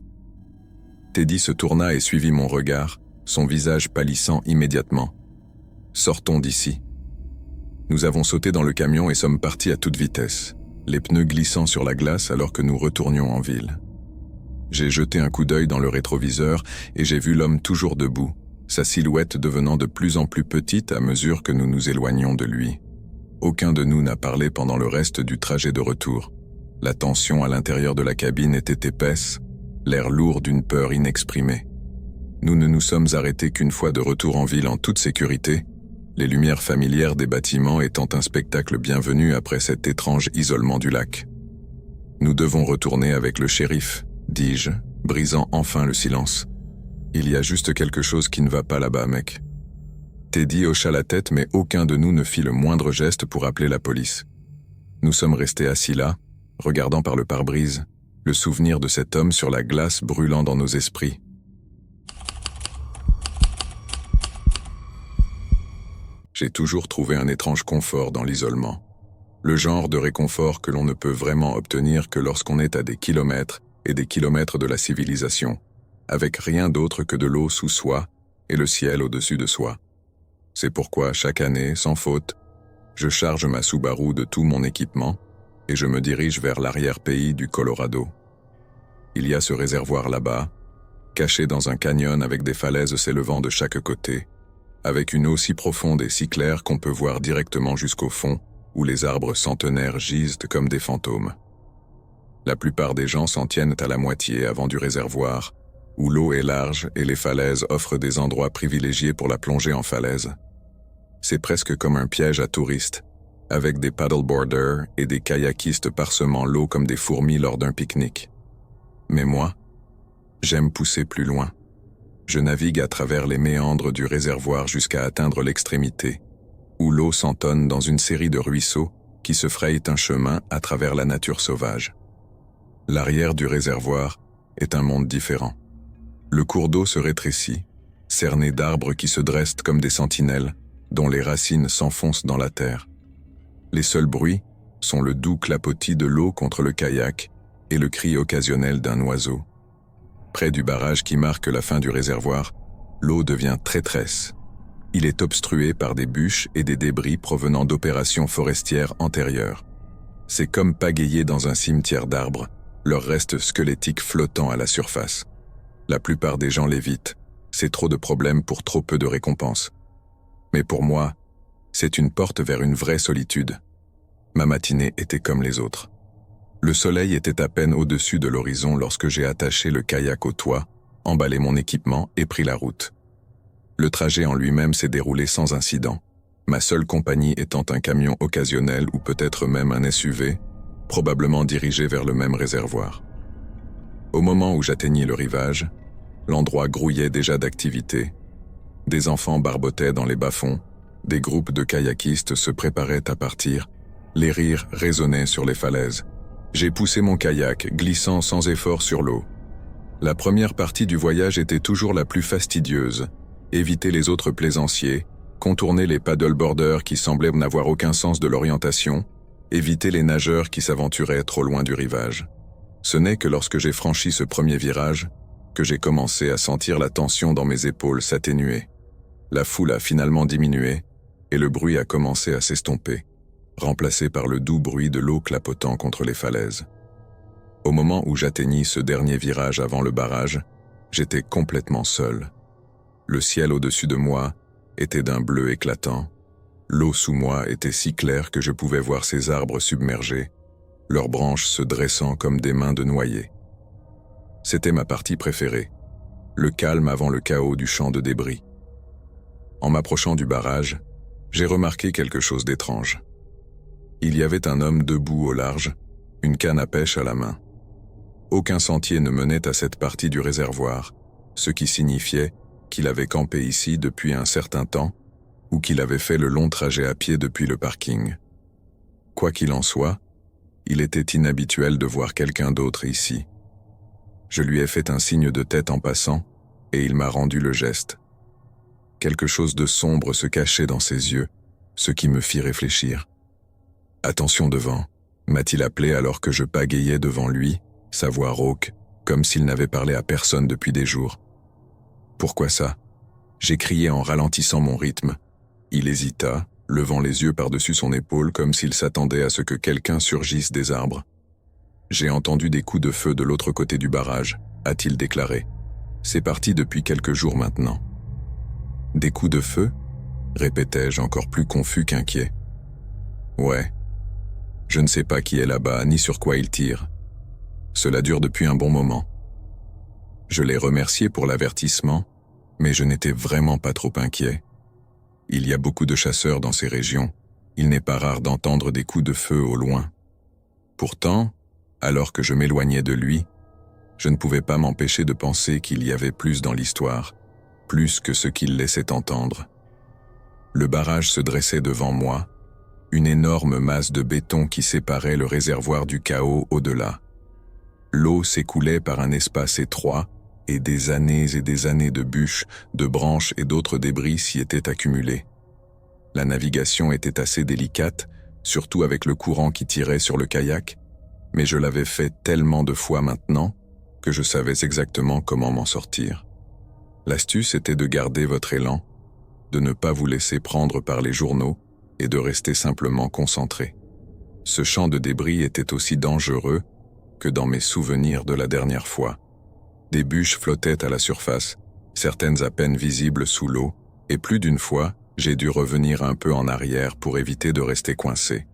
Teddy se tourna et suivit mon regard, son visage pâlissant immédiatement. « Sortons d'ici. » Nous avons sauté dans le camion et sommes partis à toute vitesse, les pneus glissant sur la glace alors que nous retournions en ville. J'ai jeté un coup d'œil dans le rétroviseur et j'ai vu l'homme toujours debout, sa silhouette devenant de plus en plus petite à mesure que nous nous éloignions de lui. Aucun de nous n'a parlé pendant le reste du trajet de retour. La tension à l'intérieur de la cabine était épaisse, l'air lourd d'une peur inexprimée. Nous ne nous sommes arrêtés qu'une fois de retour en ville en toute sécurité, les lumières familières des bâtiments étant un spectacle bienvenu après cet étrange isolement du lac. « Nous devons retourner avec le shérif », dis-je, brisant enfin le silence. « Il y a juste quelque chose qui ne va pas là-bas, mec. » Teddy hocha la tête, mais aucun de nous ne fit le moindre geste pour appeler la police. Nous sommes restés assis là, regardant par le pare-brise, le souvenir de cet homme sur la glace brûlant dans nos esprits. J'ai toujours trouvé un étrange confort dans l'isolement. Le genre de réconfort que l'on ne peut vraiment obtenir que lorsqu'on est à des kilomètres et des kilomètres de la civilisation, avec rien d'autre que de l'eau sous soi et le ciel au-dessus de soi. C'est pourquoi chaque année, sans faute, je charge ma Subaru de tout mon équipement et je me dirige vers l'arrière-pays du Colorado. Il y a ce réservoir là-bas, caché dans un canyon avec des falaises s'élevant de chaque côté, avec une eau si profonde et si claire qu'on peut voir directement jusqu'au fond, où les arbres centenaires gisent comme des fantômes. La plupart des gens s'en tiennent à la moitié avant du réservoir, où l'eau est large et les falaises offrent des endroits privilégiés pour la plongée en falaise. C'est presque comme un piège à touristes, avec des paddleboarders et des kayakistes parsemant l'eau comme des fourmis lors d'un pique-nique. Mais moi, j'aime pousser plus loin. Je navigue à travers les méandres du réservoir jusqu'à atteindre l'extrémité, où l'eau s'entonne dans une série de ruisseaux qui se frayent un chemin à travers la nature sauvage. L'arrière du réservoir est un monde différent. Le cours d'eau se rétrécit, cerné d'arbres qui se dressent comme des sentinelles, dont les racines s'enfoncent dans la terre. Les seuls bruits sont le doux clapotis de l'eau contre le kayak et le cri occasionnel d'un oiseau. Près du barrage qui marque la fin du réservoir, l'eau devient traîtresse. Il est obstrué par des bûches et des débris provenant d'opérations forestières antérieures. C'est comme pagayer dans un cimetière d'arbres, leurs restes squelettiques flottant à la surface. La plupart des gens l'évitent. C'est trop de problèmes pour trop peu de récompenses. Mais pour moi, c'est une porte vers une vraie solitude. Ma matinée était comme les autres. Le soleil était à peine au-dessus de l'horizon lorsque j'ai attaché le kayak au toit, emballé mon équipement et pris la route. Le trajet en lui-même s'est déroulé sans incident, ma seule compagnie étant un camion occasionnel ou peut-être même un SUV, probablement dirigé vers le même réservoir. Au moment où j'atteignis le rivage, l'endroit grouillait déjà d'activité. Des enfants barbotaient dans les bas-fonds, des groupes de kayakistes se préparaient à partir, les rires résonnaient sur les falaises. J'ai poussé mon kayak, glissant sans effort sur l'eau. La première partie du voyage était toujours la plus fastidieuse. Éviter les autres plaisanciers, contourner les paddleboarders qui semblaient n'avoir aucun sens de l'orientation, éviter les nageurs qui s'aventuraient trop loin du rivage. Ce n'est que lorsque j'ai franchi ce premier virage que j'ai commencé à sentir la tension dans mes épaules s'atténuer. La foule a finalement diminué et le bruit a commencé à s'estomper, remplacé par le doux bruit de l'eau clapotant contre les falaises. Au moment où j'atteignis ce dernier virage avant le barrage, j'étais complètement seul. Le ciel au-dessus de moi était d'un bleu éclatant. L'eau sous moi était si claire que je pouvais voir ces arbres submergés, leurs branches se dressant comme des mains de noyés. C'était ma partie préférée, le calme avant le chaos du champ de débris. En m'approchant du barrage, j'ai remarqué quelque chose d'étrange. Il y avait un homme debout au large, une canne à pêche à la main. Aucun sentier ne menait à cette partie du réservoir, ce qui signifiait qu'il avait campé ici depuis un certain temps ou qu'il avait fait le long trajet à pied depuis le parking. Quoi qu'il en soit, il était inhabituel de voir quelqu'un d'autre ici. Je lui ai fait un signe de tête en passant et il m'a rendu le geste. Quelque chose de sombre se cachait dans ses yeux, ce qui me fit réfléchir. « Attention devant », m'a-t-il appelé alors que je pagayais devant lui, sa voix rauque, comme s'il n'avait parlé à personne depuis des jours. « Pourquoi ça ?» J'ai crié en ralentissant mon rythme. Il hésita, levant les yeux par-dessus son épaule comme s'il s'attendait à ce que quelqu'un surgisse des arbres. « J'ai entendu des coups de feu de l'autre côté du barrage », a-t-il déclaré. « C'est parti depuis quelques jours maintenant. » « Des coups de feu ?» répétai-je encore plus confus qu'inquiet. « Ouais. Je ne sais pas qui est là-bas ni sur quoi il tire. Cela dure depuis un bon moment. » Je l'ai remercié pour l'avertissement, mais je n'étais vraiment pas trop inquiet. Il y a beaucoup de chasseurs dans ces régions. Il n'est pas rare d'entendre des coups de feu au loin. Pourtant, alors que je m'éloignais de lui, je ne pouvais pas m'empêcher de penser qu'il y avait plus dans l'histoire, plus que ce qu'il laissait entendre. Le barrage se dressait devant moi, une énorme masse de béton qui séparait le réservoir du chaos au-delà. L'eau s'écoulait par un espace étroit et des années de bûches, de branches et d'autres débris s'y étaient accumulés. La navigation était assez délicate, surtout avec le courant qui tirait sur le kayak, mais je l'avais fait tellement de fois maintenant que je savais exactement comment m'en sortir. L'astuce était de garder votre élan, de ne pas vous laisser prendre par les journaux et de rester simplement concentré. Ce champ de débris était aussi dangereux que dans mes souvenirs de la dernière fois. Des bûches flottaient à la surface, certaines à peine visibles sous l'eau, et plus d'une fois, j'ai dû revenir un peu en arrière pour éviter de rester coincé.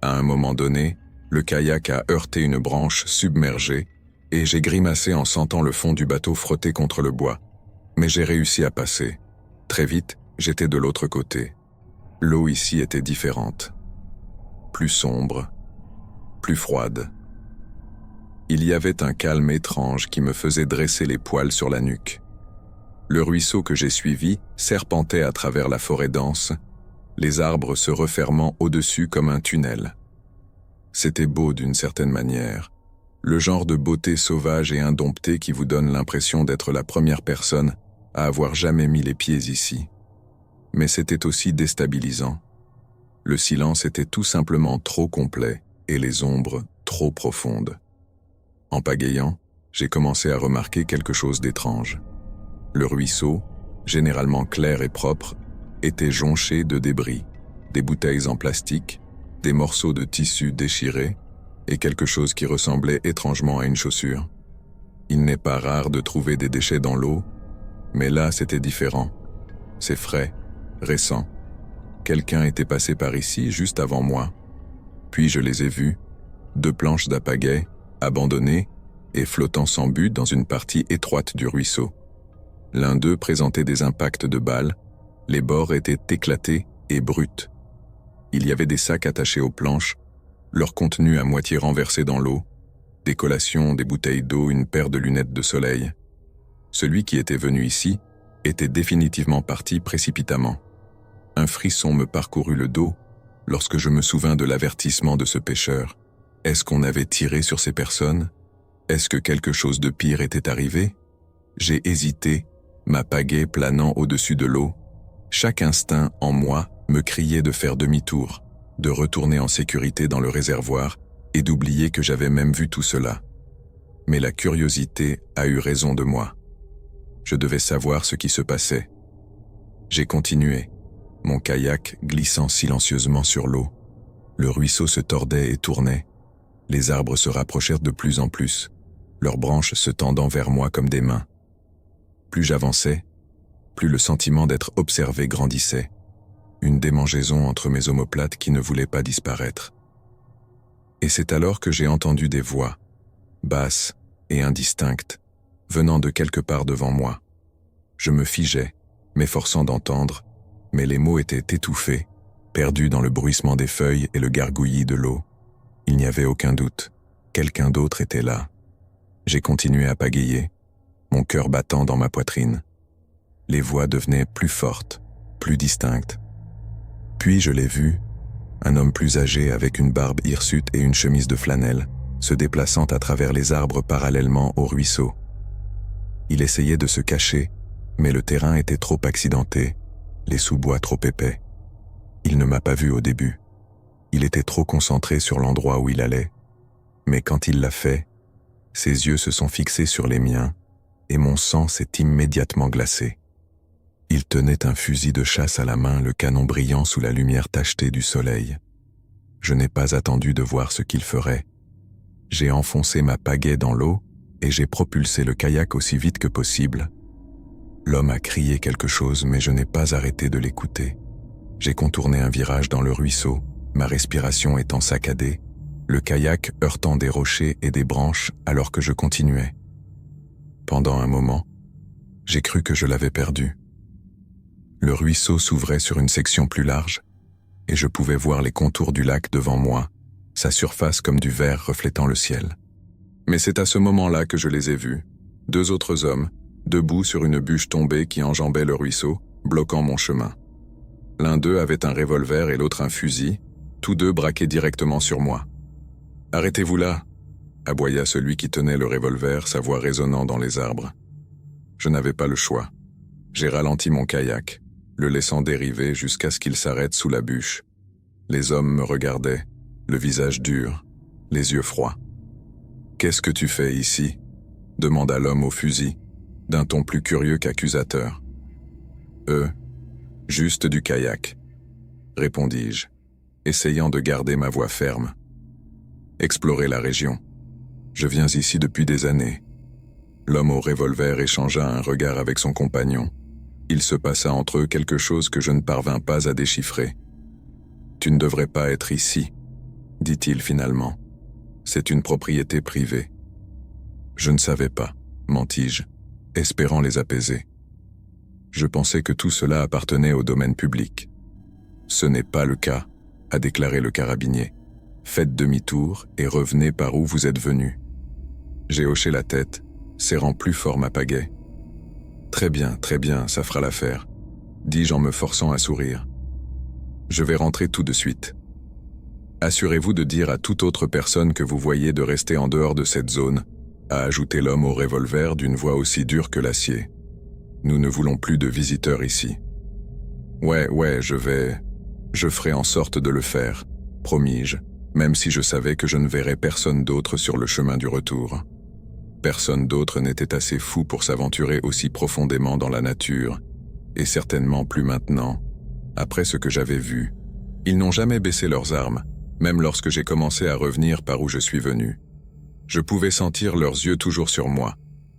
À un moment donné, le kayak a heurté une branche submergée et j'ai grimacé en sentant le fond du bateau frotter contre le bois. Mais j'ai réussi à passer. Très vite, j'étais de l'autre côté. L'eau ici était différente. Plus sombre, plus froide. Il y avait un calme étrange qui me faisait dresser les poils sur la nuque. Le ruisseau que j'ai suivi serpentait à travers la forêt dense, les arbres se refermant au-dessus comme un tunnel. C'était beau d'une certaine manière, le genre de beauté sauvage et indomptée qui vous donne l'impression d'être la première personne à avoir jamais mis les pieds ici. Mais c'était aussi déstabilisant. Le silence était tout simplement trop complet et les ombres trop profondes. En pagayant, j'ai commencé à remarquer quelque chose d'étrange. Le ruisseau, généralement clair et propre, était jonché de débris, des bouteilles en plastique, des morceaux de tissu déchirés et quelque chose qui ressemblait étrangement à une chaussure. Il n'est pas rare de trouver des déchets dans l'eau, mais là c'était différent. C'est frais, récent. Quelqu'un était passé par ici juste avant moi. Puis je les ai vus, 2 planches d'apagaie, abandonnées et flottant sans but dans une partie étroite du ruisseau. L'un d'eux présentait des impacts de balles, les bords étaient éclatés et bruts. Il y avait des sacs attachés aux planches, leur contenu à moitié renversé dans l'eau, des collations, des bouteilles d'eau, une paire de lunettes de soleil. Celui qui était venu ici était définitivement parti précipitamment. Un frisson me parcourut le dos lorsque je me souvins de l'avertissement de ce pêcheur. Est-ce qu'on avait tiré sur ces personnes? Est-ce que quelque chose de pire était arrivé? J'ai hésité, ma pagaie planant au-dessus de l'eau. Chaque instinct en moi me criait de faire demi-tour, de retourner en sécurité dans le réservoir et d'oublier que j'avais même vu tout cela. Mais la curiosité a eu raison de moi. Je devais savoir ce qui se passait. J'ai continué, mon kayak glissant silencieusement sur l'eau. Le ruisseau se tordait et tournait. Les arbres se rapprochèrent de plus en plus, leurs branches se tendant vers moi comme des mains. Plus j'avançais, plus le sentiment d'être observé grandissait. Une démangeaison entre mes omoplates qui ne voulait pas disparaître. Et c'est alors que j'ai entendu des voix, basses et indistinctes, venant de quelque part devant moi. Je me figeai, m'efforçant d'entendre, mais les mots étaient étouffés, perdus dans le bruissement des feuilles et le gargouillis de l'eau. Il n'y avait aucun doute, quelqu'un d'autre était là. J'ai continué à pagayer, mon cœur battant dans ma poitrine. Les voix devenaient plus fortes, plus distinctes. Puis je l'ai vu, un homme plus âgé avec une barbe hirsute et une chemise de flanelle, se déplaçant à travers les arbres parallèlement au ruisseau. Il essayait de se cacher, mais le terrain était trop accidenté, les sous-bois trop épais. Il ne m'a pas vu au début. Il était trop concentré sur l'endroit où il allait. Mais quand il l'a fait, ses yeux se sont fixés sur les miens et mon sang s'est immédiatement glacé. Il tenait un fusil de chasse à la main, le canon brillant sous la lumière tachetée du soleil. Je n'ai pas attendu de voir ce qu'il ferait. J'ai enfoncé ma pagaie dans l'eau et j'ai propulsé le kayak aussi vite que possible. L'homme a crié quelque chose, mais je n'ai pas arrêté de l'écouter. J'ai contourné un virage dans le ruisseau, ma respiration étant saccadée, le kayak heurtant des rochers et des branches alors que je continuais. Pendant un moment, j'ai cru que je l'avais perdu. Le ruisseau s'ouvrait sur une section plus large, et je pouvais voir les contours du lac devant moi, sa surface comme du verre reflétant le ciel. Mais c'est à ce moment-là que je les ai vus, 2 autres hommes, debout sur une bûche tombée qui enjambait le ruisseau, bloquant mon chemin. L'un d'eux avait un revolver et l'autre un fusil, tous deux braqués directement sur moi. « Arrêtez-vous là !» aboya celui qui tenait le revolver, sa voix résonnant dans les arbres. Je n'avais pas le choix. J'ai ralenti mon kayak, le laissant dériver jusqu'à ce qu'il s'arrête sous la bûche. Les hommes me regardaient, le visage dur, les yeux froids. « Qu'est-ce que tu fais ici ?» demanda l'homme au fusil, d'un ton plus curieux qu'accusateur. « Juste du kayak », répondis-je, essayant de garder ma voix ferme. « Explorer la région. Je viens ici depuis des années. » L'homme au revolver échangea un regard avec son compagnon. Il se passa entre eux quelque chose que je ne parvins pas à déchiffrer. « Tu ne devrais pas être ici, » dit-il finalement. « C'est une propriété privée. » Je ne savais pas, mentis-je, espérant les apaiser. Je pensais que tout cela appartenait au domaine public. « Ce n'est pas le cas, » a déclaré le carabinier. « Faites demi-tour et revenez par où vous êtes venu. » J'ai hoché la tête, serrant plus fort ma pagaie. « Très bien, ça fera l'affaire, » dis-je en me forçant à sourire. « Je vais rentrer tout de suite. Assurez-vous de dire à toute autre personne que vous voyez de rester en dehors de cette zone, » a ajouté l'homme au revolver d'une voix aussi dure que l'acier. « Nous ne voulons plus de visiteurs ici. »« Ouais, je ferai en sorte de le faire, » promis-je, même si je savais que je ne verrais personne d'autre sur le chemin du retour. Personne d'autre n'était assez fou pour s'aventurer aussi profondément dans la nature, et certainement plus maintenant, après ce que j'avais vu. Ils n'ont jamais baissé leurs armes, même lorsque j'ai commencé à revenir par où je suis venu. Je pouvais sentir leurs yeux toujours sur moi,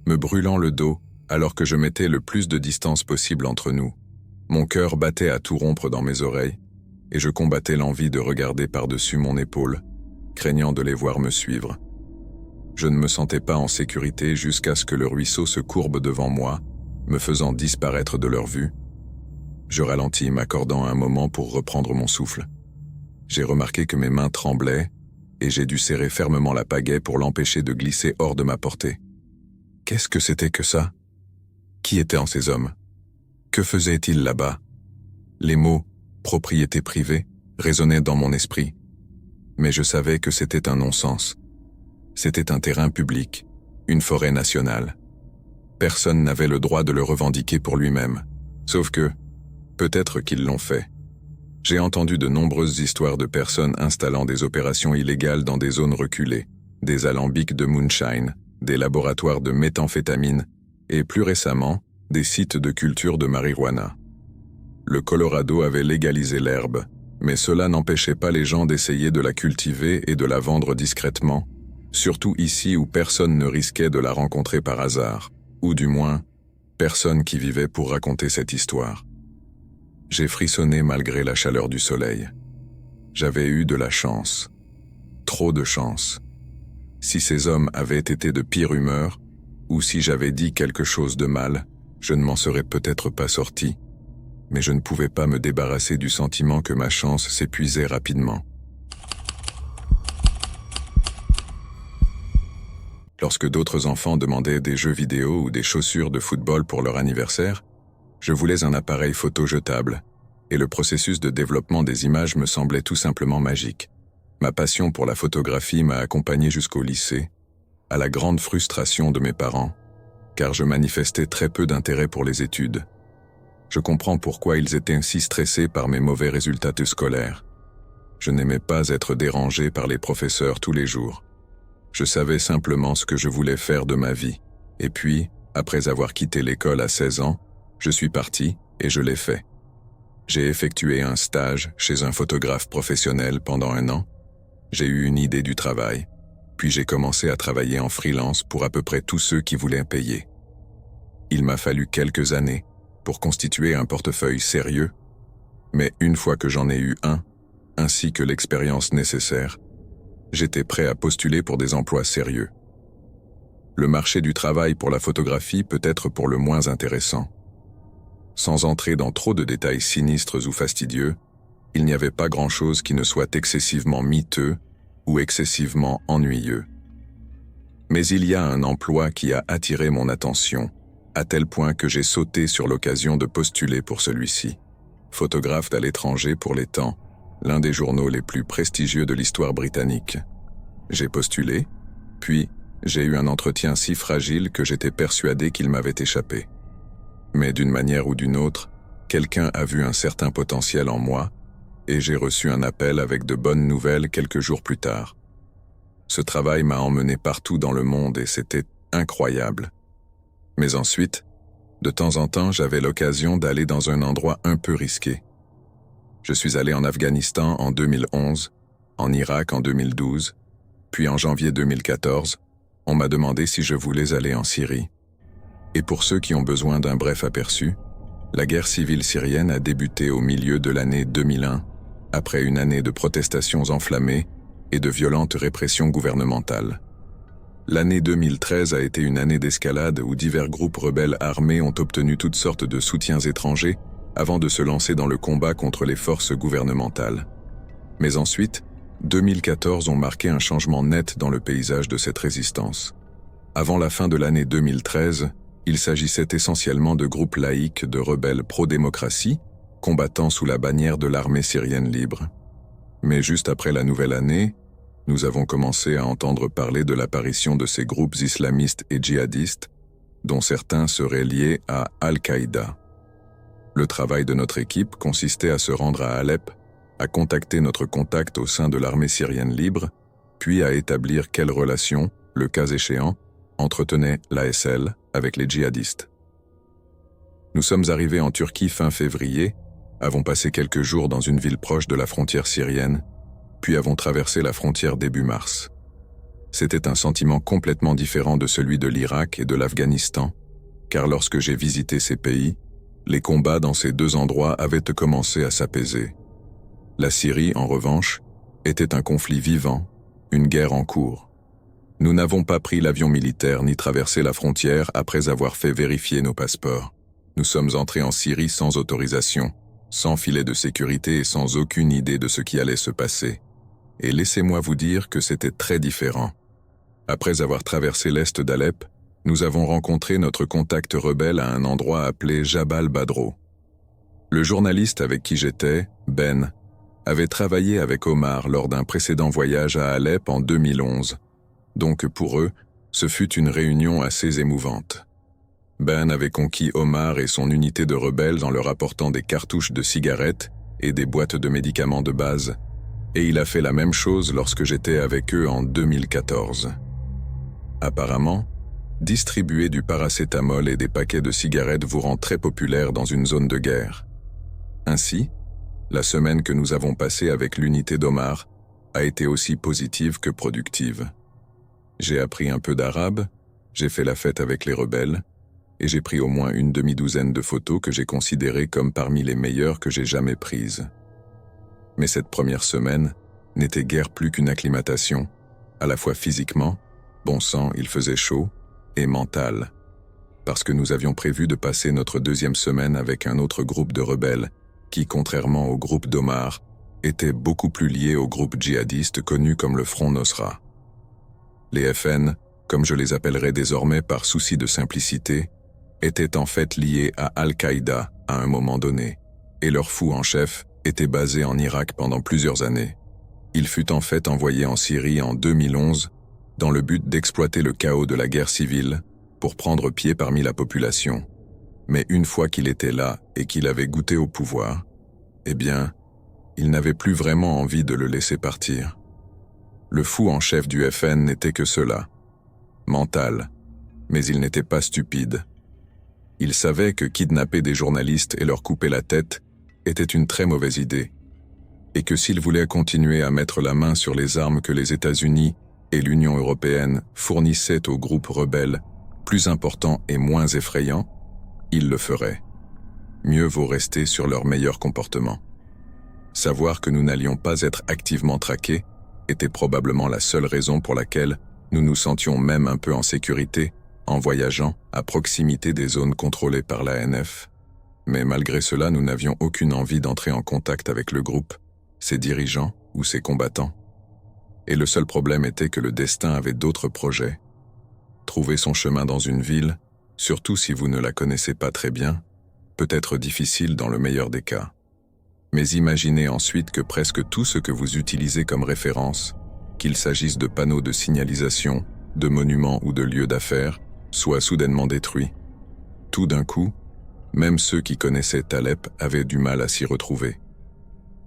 me brûlant le dos alors que je mettais le plus de distance possible entre nous. Mon cœur battait à tout rompre dans mes oreilles, et je combattais l'envie de regarder par-dessus mon épaule, craignant de les voir me suivre. Je ne me sentais pas en sécurité jusqu'à ce que le ruisseau se courbe devant moi, me faisant disparaître de leur vue. Je ralentis, m'accordant un moment pour reprendre mon souffle. J'ai remarqué que mes mains tremblaient, et j'ai dû serrer fermement la pagaie pour l'empêcher de glisser hors de ma portée. Qu'est-ce que c'était que ça? Qui étaient ces hommes? Que faisaient-ils là-bas? Les mots « propriété privée » résonnaient dans mon esprit. Mais je savais que c'était un non-sens. C'était un terrain public, une forêt nationale. Personne n'avait le droit de le revendiquer pour lui-même. Sauf que, peut-être qu'ils l'ont fait. J'ai entendu de nombreuses histoires de personnes installant des opérations illégales dans des zones reculées, des alambics de moonshine, des laboratoires de méthamphétamine et, plus récemment, des sites de culture de marijuana. Le Colorado avait légalisé l'herbe, mais cela n'empêchait pas les gens d'essayer de la cultiver et de la vendre discrètement, surtout ici où personne ne risquait de la rencontrer par hasard, ou du moins, personne qui vivait pour raconter cette histoire. J'ai frissonné malgré la chaleur du soleil. J'avais eu de la chance. Trop de chance. Si ces hommes avaient été de pire humeur, ou si j'avais dit quelque chose de mal, je ne m'en serais peut-être pas sorti, mais je ne pouvais pas me débarrasser du sentiment que ma chance s'épuisait rapidement. Lorsque d'autres enfants demandaient des jeux vidéo ou des chaussures de football pour leur anniversaire, je voulais un appareil photo jetable, et le processus de développement des images me semblait tout simplement magique. Ma passion pour la photographie m'a accompagné jusqu'au lycée, à la grande frustration de mes parents, car je manifestais très peu d'intérêt pour les études. Je comprends pourquoi ils étaient ainsi stressés par mes mauvais résultats scolaires. Je n'aimais pas être dérangé par les professeurs tous les jours. Je savais simplement ce que je voulais faire de ma vie. Et puis, après avoir quitté l'école à 16 ans, je suis parti et je l'ai fait. J'ai effectué un stage chez un photographe professionnel pendant 1 an. J'ai eu une idée du travail, puis j'ai commencé à travailler en freelance pour à peu près tous ceux qui voulaient payer. Il m'a fallu quelques années pour constituer un portefeuille sérieux, mais une fois que j'en ai eu un, ainsi que l'expérience nécessaire, j'étais prêt à postuler pour des emplois sérieux. Le marché du travail pour la photographie peut être pour le moins intéressant. Sans entrer dans trop de détails sinistres ou fastidieux, il n'y avait pas grand-chose qui ne soit excessivement miteux ou excessivement ennuyeux. Mais il y a un emploi qui a attiré mon attention, à tel point que j'ai sauté sur l'occasion de postuler pour celui-ci. Photographe à l'étranger pour Les Temps, l'un des journaux les plus prestigieux de l'histoire britannique. J'ai postulé, puis j'ai eu un entretien si fragile que j'étais persuadé qu'il m'avait échappé. Mais d'une manière ou d'une autre, quelqu'un a vu un certain potentiel en moi, et j'ai reçu un appel avec de bonnes nouvelles quelques jours plus tard. Ce travail m'a emmené partout dans le monde et c'était incroyable. Mais ensuite, de temps en temps, j'avais l'occasion d'aller dans un endroit un peu risqué. Je suis allé en Afghanistan en 2011, en Irak en 2012, puis en janvier 2014, on m'a demandé si je voulais aller en Syrie. Et pour ceux qui ont besoin d'un bref aperçu, la guerre civile syrienne a débuté au milieu de l'année 2001, après une année de protestations enflammées et de violentes répressions gouvernementales. L'année 2013 a été une année d'escalade où divers groupes rebelles armés ont obtenu toutes sortes de soutiens étrangers avant de se lancer dans le combat contre les forces gouvernementales. Mais ensuite, 2014 ont marqué un changement net dans le paysage de cette résistance. Avant la fin de l'année 2013, il s'agissait essentiellement de groupes laïques de rebelles pro-démocratie, combattant sous la bannière de l'armée syrienne libre. Mais juste après la nouvelle année, nous avons commencé à entendre parler de l'apparition de ces groupes islamistes et djihadistes, dont certains seraient liés à Al-Qaïda. Le travail de notre équipe consistait à se rendre à Alep, à contacter notre contact au sein de l'armée syrienne libre, puis à établir quelles relations, le cas échéant, entretenait l'ASL avec les djihadistes. Nous sommes arrivés en Turquie fin février, avons passé quelques jours dans une ville proche de la frontière syrienne, puis avons traversé la frontière début mars. C'était un sentiment complètement différent de celui de l'Irak et de l'Afghanistan, car lorsque j'ai visité ces pays, les combats dans ces deux endroits avaient commencé à s'apaiser. La Syrie, en revanche, était un conflit vivant, une guerre en cours. Nous n'avons pas pris l'avion militaire ni traversé la frontière après avoir fait vérifier nos passeports. Nous sommes entrés en Syrie sans autorisation, sans filet de sécurité et sans aucune idée de ce qui allait se passer. Et laissez-moi vous dire que c'était très différent. Après avoir traversé l'est d'Alep, nous avons rencontré notre contact rebelle à un endroit appelé Jabal Badro. Le journaliste avec qui j'étais, Ben, avait travaillé avec Omar lors d'un précédent voyage à Alep en 2011. Donc pour eux, ce fut une réunion assez émouvante. Ben avait conquis Omar et son unité de rebelles en leur apportant des cartouches de cigarettes et des boîtes de médicaments de base, et il a fait la même chose lorsque j'étais avec eux en 2014. Apparemment, distribuer du paracétamol et des paquets de cigarettes vous rend très populaire dans une zone de guerre. Ainsi, la semaine que nous avons passée avec l'unité d'Omar a été aussi positive que productive. J'ai appris un peu d'arabe, j'ai fait la fête avec les rebelles, et j'ai pris au moins une demi-douzaine de photos que j'ai considérées comme parmi les meilleures que j'ai jamais prises. Mais cette première semaine n'était guère plus qu'une acclimatation, à la fois physiquement, bon sang, il faisait chaud, et mentale. parce que nous avions prévu de passer notre deuxième semaine avec un autre groupe de rebelles qui, contrairement au groupe d'Omar, était beaucoup plus lié au groupe djihadiste connu comme le Front Nosra. Les FN, comme je les appellerai désormais par souci de simplicité, étaient en fait liés à Al-Qaïda à un moment donné, et leur fou en chef était basé en Irak pendant plusieurs années. Il fut en fait envoyé en Syrie en 2011 dans le but d'exploiter le chaos de la guerre civile pour prendre pied parmi la population. Mais une fois qu'il était là et qu'il avait goûté au pouvoir, eh bien, il n'avait plus vraiment envie de le laisser partir. Le fou en chef du FN n'était que cela, mental, mais il n'était pas stupide. Il savait que kidnapper des journalistes et leur couper la tête était une très mauvaise idée, et que s'il voulait continuer à mettre la main sur les armes que les États-Unis et l'Union européenne fournissaient aux groupes rebelles plus importants et moins effrayants, il le ferait. Mieux vaut rester sur leur meilleur comportement. Savoir que nous n'allions pas être activement traqués était probablement la seule raison pour laquelle nous nous sentions même un peu en sécurité en voyageant à proximité des zones contrôlées par l'ANF. Mais malgré cela, nous n'avions aucune envie d'entrer en contact avec le groupe, ses dirigeants ou ses combattants. Et le seul problème était que le destin avait d'autres projets. Trouver son chemin dans une ville, surtout si vous ne la connaissez pas très bien, peut être difficile dans le meilleur des cas. Mais imaginez ensuite que presque tout ce que vous utilisez comme référence, qu'il s'agisse de panneaux de signalisation, de monuments ou de lieux d'affaires, soit soudainement détruit. Tout d'un coup, même ceux qui connaissaient Alep avaient du mal à s'y retrouver.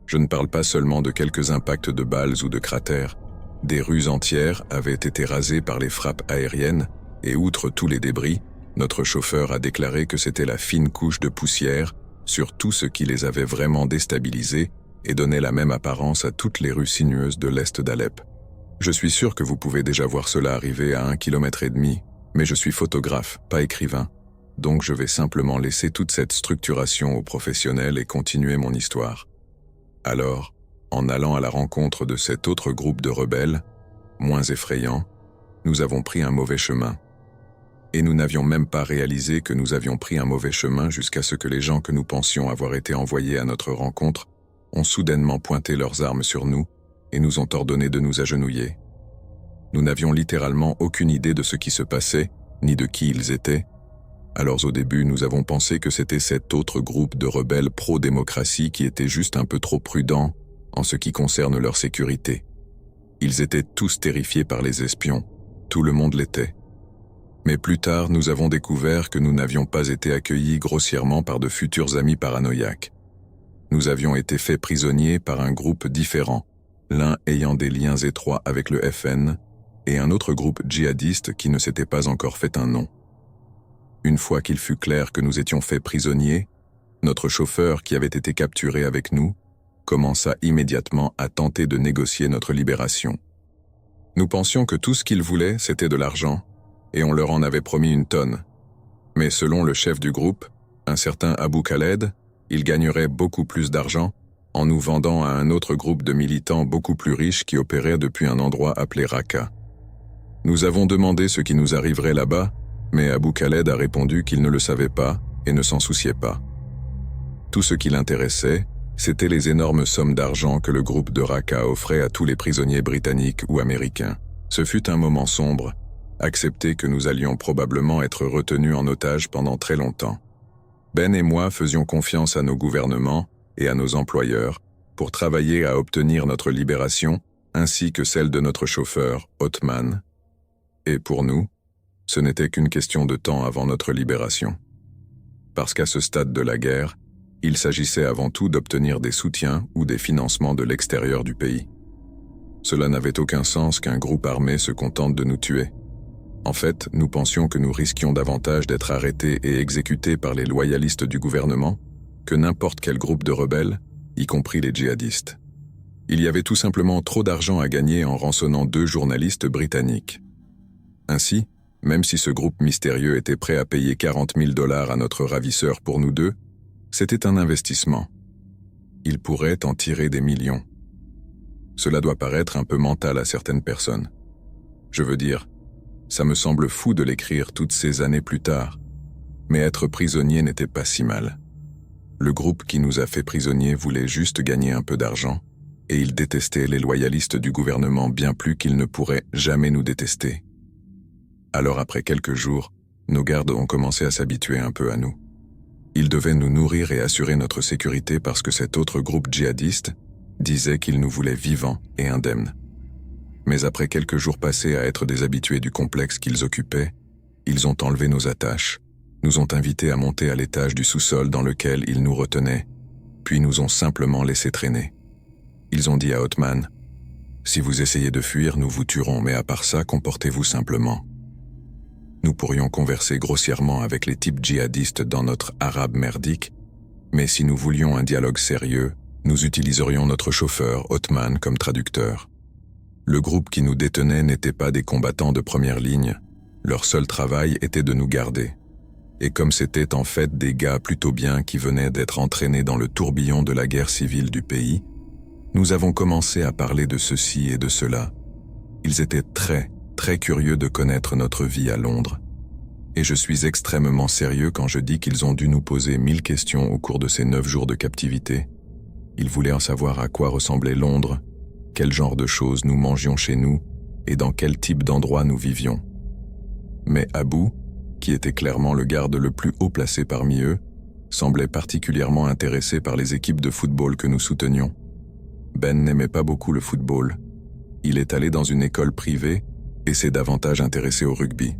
Je ne parle pas seulement de quelques impacts de balles ou de cratères. Des rues entières avaient été rasées par les frappes aériennes et outre tous les débris, notre chauffeur a déclaré que c'était la fine couche de poussière sur tout ce qui les avait vraiment déstabilisés et donnait la même apparence à toutes les rues sinueuses de l'est d'Alep. Je suis sûr que vous pouvez déjà voir cela arriver à 1,5 km, mais je suis photographe, pas écrivain, donc je vais simplement laisser toute cette structuration aux professionnels et continuer mon histoire. Alors, en allant à la rencontre de cet autre groupe de rebelles, moins effrayant, nous avons pris un mauvais chemin. Et nous n'avions même pas réalisé que nous avions pris un mauvais chemin jusqu'à ce que les gens que nous pensions avoir été envoyés à notre rencontre ont soudainement pointé leurs armes sur nous et nous ont ordonné de nous agenouiller. Nous n'avions littéralement aucune idée de ce qui se passait, ni de qui ils étaient. Alors au début, nous avons pensé que c'était cet autre groupe de rebelles pro-démocratie qui était juste un peu trop prudent en ce qui concerne leur sécurité. Ils étaient tous terrifiés par les espions, tout le monde l'était. Mais plus tard, nous avons découvert que nous n'avions pas été accueillis grossièrement par de futurs amis paranoïaques. Nous avions été faits prisonniers par un groupe différent, l'un ayant des liens étroits avec le FN et un autre groupe djihadiste qui ne s'était pas encore fait un nom. Une fois qu'il fut clair que nous étions faits prisonniers, notre chauffeur qui avait été capturé avec nous commença immédiatement à tenter de négocier notre libération. Nous pensions que tout ce qu'ils voulaient, c'était de l'argent, et on leur en avait promis une tonne. Mais selon le chef du groupe, un certain Abu Khaled, il gagnerait beaucoup plus d'argent en nous vendant à un autre groupe de militants beaucoup plus riches qui opérait depuis un endroit appelé Raqqa. Nous avons demandé ce qui nous arriverait là-bas, mais Abu Khaled a répondu qu'il ne le savait pas et ne s'en souciait pas. Tout ce qui l'intéressait, c'était les énormes sommes d'argent que le groupe de Raqqa offrait à tous les prisonniers britanniques ou américains. Ce fut un moment sombre, accepter que nous allions probablement être retenus en otage pendant très longtemps. Ben et moi faisions confiance à nos gouvernements et à nos employeurs pour travailler à obtenir notre libération ainsi que celle de notre chauffeur, Othman. Et pour nous, ce n'était qu'une question de temps avant notre libération. Parce qu'à ce stade de la guerre, il s'agissait avant tout d'obtenir des soutiens ou des financements de l'extérieur du pays. Cela n'avait aucun sens qu'un groupe armé se contente de nous tuer. En fait, nous pensions que nous risquions davantage d'être arrêtés et exécutés par les loyalistes du gouvernement que n'importe quel groupe de rebelles, y compris les djihadistes. Il y avait tout simplement trop d'argent à gagner en rançonnant 2 journalistes britanniques. Ainsi, même si ce groupe mystérieux était prêt à payer $40,000 à notre ravisseur pour nous deux, c'était un investissement. Il pourrait en tirer des millions. Cela doit paraître un peu mental à certaines personnes. Je veux dire, ça me semble fou de l'écrire toutes ces années plus tard, Mais être prisonnier n'était pas si mal. Le groupe qui nous a fait prisonniers voulait juste gagner un peu d'argent, et il détestait les loyalistes du gouvernement bien plus qu'il ne pourrait jamais nous détester. Alors après quelques jours, nos gardes ont commencé à s'habituer un peu à nous. Ils devaient nous nourrir et assurer notre sécurité parce que cet autre groupe djihadiste disait qu'il nous voulait vivants et indemnes. Mais après quelques jours passés à être des habitués du complexe qu'ils occupaient, ils ont enlevé nos attaches, nous ont invités à monter à l'étage du sous-sol dans lequel ils nous retenaient, puis nous ont simplement laissé traîner. Ils ont dit à Othman, « Si vous essayez de fuir, nous vous tuerons, mais à part ça, comportez-vous simplement. » Nous pourrions converser grossièrement avec les types djihadistes dans notre arabe merdique, mais si nous voulions un dialogue sérieux, nous utiliserions notre chauffeur, Othman, comme traducteur. Le groupe qui nous détenait n'était pas des combattants de première ligne, leur seul travail était de nous garder. Et comme c'étaient en fait des gars plutôt bien qui venaient d'être entraînés dans le tourbillon de la guerre civile du pays, nous avons commencé à parler de ceci et de cela. Ils étaient très curieux de connaître notre vie à Londres. Et je suis extrêmement sérieux quand je dis qu'ils ont dû nous poser 1000 questions au cours de ces 9 jours de captivité. Ils voulaient en savoir à quoi ressemblait Londres, quel genre de choses nous mangions chez nous et dans quel type d'endroit nous vivions. Mais Abu, qui était clairement le garde le plus haut placé parmi eux, semblait particulièrement intéressé par les équipes de football que nous soutenions. Ben n'aimait pas beaucoup le football. Il est allé dans une école privée et s'est davantage intéressé au rugby.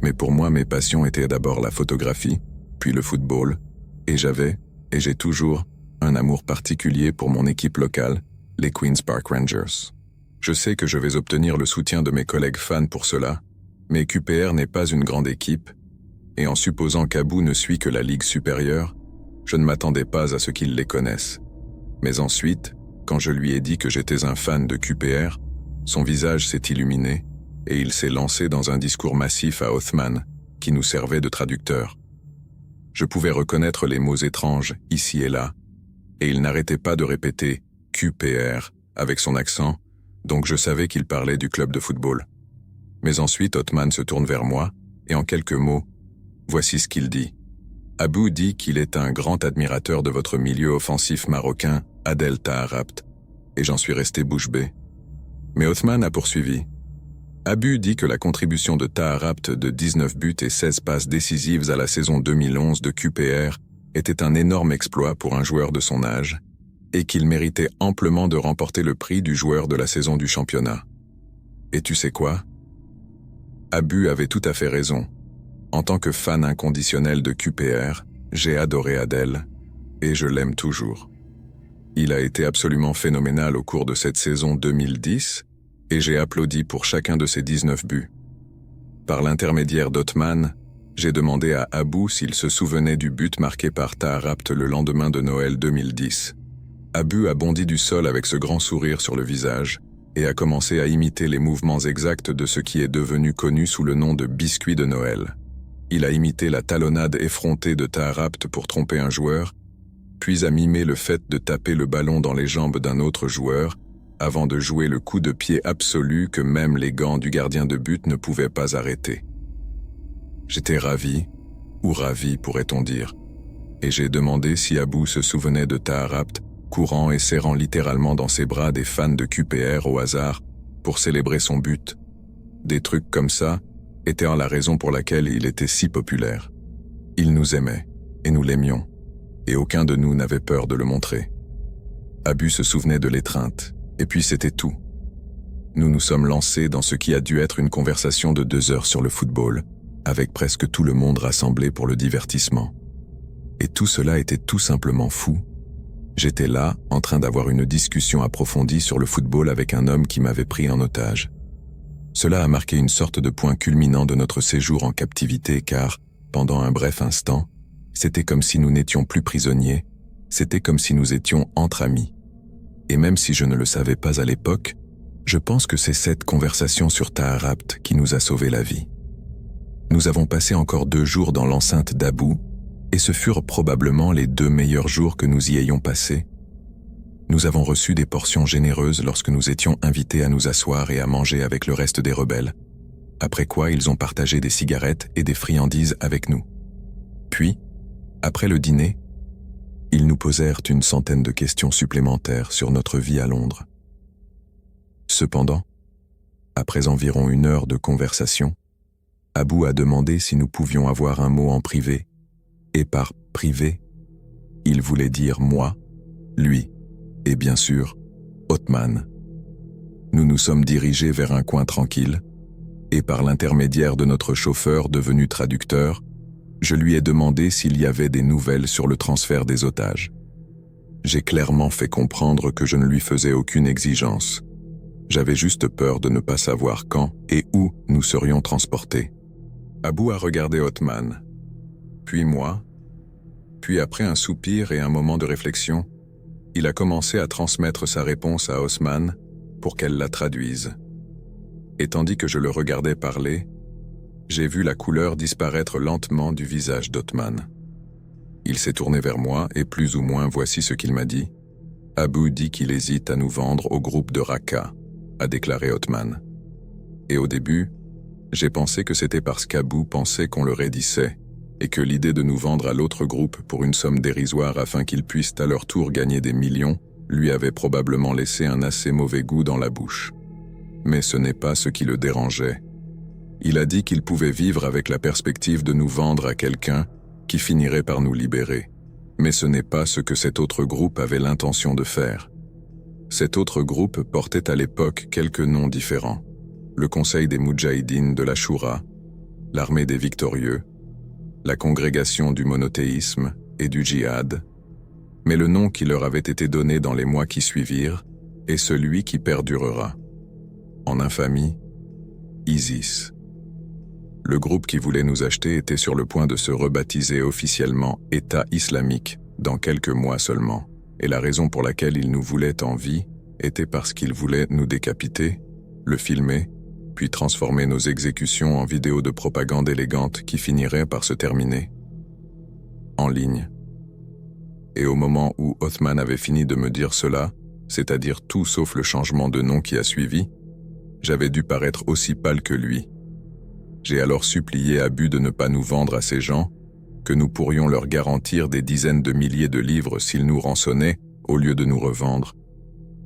Mais pour moi, mes passions étaient d'abord la photographie, puis le football, et j'avais, et j'ai toujours, un amour particulier pour mon équipe locale, les Queen's Park Rangers. Je sais que je vais obtenir le soutien de mes collègues fans pour cela, mais QPR n'est pas une grande équipe, et en supposant qu'Abu ne suit que la ligue supérieure, je ne m'attendais pas à ce qu'il les connaisse. Mais ensuite, quand je lui ai dit que j'étais un fan de QPR, son visage s'est illuminé, et il s'est lancé dans un discours massif à Othman, qui nous servait de traducteur. Je pouvais reconnaître les mots étranges ici et là, et il n'arrêtait pas de répéter « QPR » avec son accent, donc je savais qu'il parlait du club de football. Mais ensuite, Othman se tourne vers moi, et en quelques mots, voici ce qu'il dit. Abu dit qu'il est un grand admirateur de votre milieu offensif marocain, Adel Taharabt, et j'en suis resté bouche bée. Mais Othman a poursuivi. Abu dit que la contribution de Taharabt de 19 buts et 16 passes décisives à la saison 2011 de QPR était un énorme exploit pour un joueur de son âge, et qu'il méritait amplement de remporter le prix du joueur de la saison du championnat. Et tu sais quoi? Abu avait tout à fait raison. En tant que fan inconditionnel de QPR, j'ai adoré Adel, et je l'aime toujours. Il a été absolument phénoménal au cours de cette saison 2010, et j'ai applaudi pour chacun de ses 19 buts. Par l'intermédiaire d'Othman, j'ai demandé à Abu s'il se souvenait du but marqué par Taharabt le lendemain de Noël 2010. Abu a bondi du sol avec ce grand sourire sur le visage et a commencé à imiter les mouvements exacts de ce qui est devenu connu sous le nom de biscuit de Noël. Il a imité la talonnade effrontée de Taharabt pour tromper un joueur, puis a mimé le fait de taper le ballon dans les jambes d'un autre joueur, avant de jouer le coup de pied absolu que même les gants du gardien de but ne pouvaient pas arrêter. J'étais ravi, ou ravi pourrait-on dire, et j'ai demandé si Abu se souvenait de Taharabt, courant et serrant littéralement dans ses bras des fans de QPR au hasard pour célébrer son but. Des trucs comme ça étaient la raison pour laquelle il était si populaire. Il nous aimait, et nous l'aimions, et aucun de nous n'avait peur de le montrer. Abu se souvenait de l'étreinte, et puis c'était tout. Nous nous sommes lancés dans ce qui a dû être une conversation de 2 heures sur le football, avec presque tout le monde rassemblé pour le divertissement. Et tout cela était tout simplement fou. J'étais là, en train d'avoir une discussion approfondie sur le football avec un homme qui m'avait pris en otage. Cela a marqué une sorte de point culminant de notre séjour en captivité car, pendant un bref instant, c'était comme si nous n'étions plus prisonniers, c'était comme si nous étions entre amis. Et même si je ne le savais pas à l'époque, je pense que c'est cette conversation sur Taharabt qui nous a sauvé la vie. Nous avons passé encore 2 jours dans l'enceinte d'Abu, et ce furent probablement les 2 meilleurs jours que nous y ayons passés. Nous avons reçu des portions généreuses lorsque nous étions invités à nous asseoir et à manger avec le reste des rebelles, après quoi ils ont partagé des cigarettes et des friandises avec nous. Après le dîner, ils nous posèrent une centaine de questions supplémentaires sur notre vie à Londres. Cependant, après environ 1 heure de conversation, Abu a demandé si nous pouvions avoir un mot en privé, et par « privé », il voulait dire moi, lui, et bien sûr, Othman. Nous nous sommes dirigés vers un coin tranquille, et par l'intermédiaire de notre chauffeur devenu traducteur, je lui ai demandé s'il y avait des nouvelles sur le transfert des otages. J'ai clairement fait comprendre que je ne lui faisais aucune exigence. J'avais juste peur de ne pas savoir quand et où nous serions transportés. Abu a regardé Othman, puis moi, puis après un soupir et un moment de réflexion, il a commencé à transmettre sa réponse à Osman pour qu'elle la traduise. Et tandis que je le regardais parler, j'ai vu la couleur disparaître lentement du visage d'Othman. Il s'est tourné vers moi et plus ou moins voici ce qu'il m'a dit. Abu dit qu'il hésite à nous vendre au groupe de Raqqa, a déclaré Othman. Et au début, j'ai pensé que c'était parce qu'Abu pensait qu'on le raidissait et que l'idée de nous vendre à l'autre groupe pour une somme dérisoire afin qu'ils puissent à leur tour gagner des millions lui avait probablement laissé un assez mauvais goût dans la bouche. Mais ce n'est pas ce qui le dérangeait. Il a dit qu'il pouvait vivre avec la perspective de nous vendre à quelqu'un qui finirait par nous libérer. Mais ce n'est pas ce que cet autre groupe avait l'intention de faire. Cet autre groupe portait à l'époque quelques noms différents. Le Conseil des Moudjahidines de la Choura, l'Armée des Victorieux, la Congrégation du monothéisme et du djihad, mais le nom qui leur avait été donné dans les mois qui suivirent est celui qui perdurera. En infamie, ISIS. Le groupe qui voulait nous acheter était sur le point de se rebaptiser officiellement État islamique dans quelques mois seulement, et la raison pour laquelle ils nous voulaient en vie était parce qu'ils voulaient nous décapiter, le filmer, puis transformer nos exécutions en vidéos de propagande élégante qui finiraient par se terminer en ligne. Et au moment où Othman avait fini de me dire cela, c'est-à-dire tout sauf le changement de nom qui a suivi, j'avais dû paraître aussi pâle que lui. J'ai alors supplié Abu de ne pas nous vendre à ces gens, que nous pourrions leur garantir des dizaines de milliers de livres s'ils nous rançonnaient au lieu de nous revendre.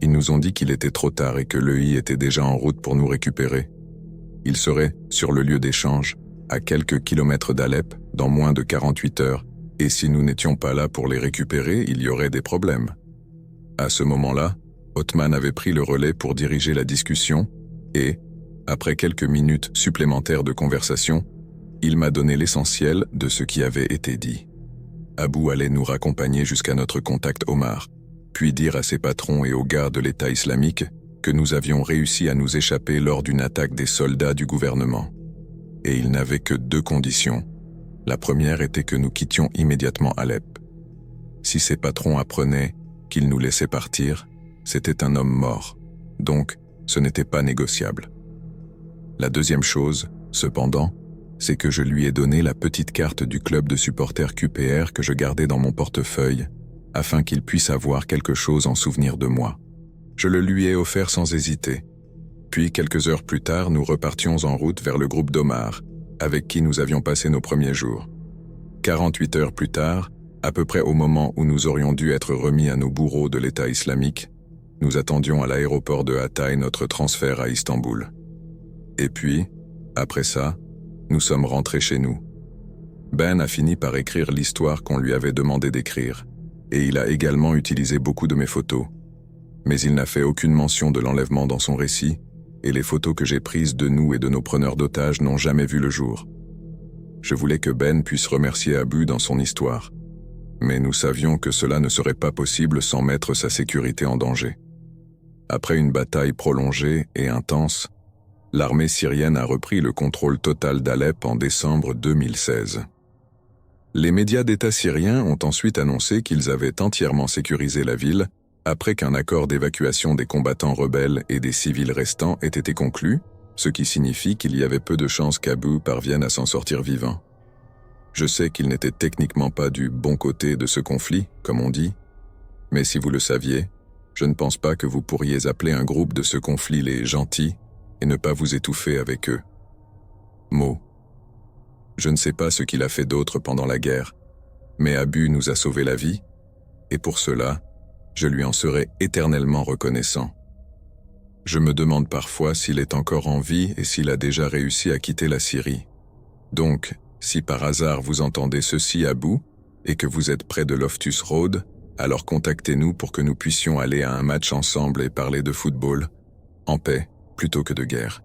Ils nous ont dit qu'il était trop tard et que l'EI était déjà en route pour nous récupérer. Ils seraient sur le lieu d'échange, à quelques kilomètres d'Alep, dans moins de 48 heures, et si nous n'étions pas là pour les récupérer, il y aurait des problèmes. À ce moment-là, Othman avait pris le relais pour diriger la discussion et, après quelques minutes supplémentaires de conversation, il m'a donné l'essentiel de ce qui avait été dit. Abu allait nous raccompagner jusqu'à notre contact Omar, puis dire à ses patrons et aux gardes de l'État islamique que nous avions réussi à nous échapper lors d'une attaque des soldats du gouvernement. Et il n'avait que 2 conditions. La première était que nous quittions immédiatement Alep. Si ses patrons apprenaient qu'il nous laissait partir, c'était un homme mort, donc ce n'était pas négociable. La deuxième chose, cependant, c'est que je lui ai donné la petite carte du club de supporters QPR que je gardais dans mon portefeuille, afin qu'il puisse avoir quelque chose en souvenir de moi. Je le lui ai offert sans hésiter. Puis, quelques heures plus tard, nous repartions en route vers le groupe d'Omar, avec qui nous avions passé nos premiers jours. 48 heures plus tard, à peu près au moment où nous aurions dû être remis à nos bourreaux de l'État islamique, nous attendions à l'aéroport de Hatay notre transfert à Istanbul. Et puis, après ça, nous sommes rentrés chez nous. Ben a fini par écrire l'histoire qu'on lui avait demandé d'écrire, et il a également utilisé beaucoup de mes photos. Mais il n'a fait aucune mention de l'enlèvement dans son récit, et les photos que j'ai prises de nous et de nos preneurs d'otages n'ont jamais vu le jour. Je voulais que Ben puisse remercier Abu dans son histoire, mais nous savions que cela ne serait pas possible sans mettre sa sécurité en danger. Après une bataille prolongée et intense, l'armée syrienne a repris le contrôle total d'Alep en décembre 2016. Les médias d'État syriens ont ensuite annoncé qu'ils avaient entièrement sécurisé la ville après qu'un accord d'évacuation des combattants rebelles et des civils restants ait été conclu, ce qui signifie qu'il y avait peu de chances qu'Abu parvienne à s'en sortir vivant. Je sais qu'il n'était techniquement pas du bon côté de ce conflit, comme on dit, mais si vous le saviez, je ne pense pas que vous pourriez appeler un groupe de ce conflit les gentils et ne pas vous étouffer avec eux. Je ne sais pas ce qu'il a fait d'autre pendant la guerre, Mais Abu nous a sauvé la vie, et pour cela, je lui en serai éternellement reconnaissant. Je me demande parfois s'il est encore en vie et s'il a déjà réussi à quitter la Syrie. Donc, si par hasard vous entendez ceci à bout et que vous êtes près de Loftus Road, alors contactez-nous pour que nous puissions aller à un match ensemble et parler de football, en paix plutôt que de guerre.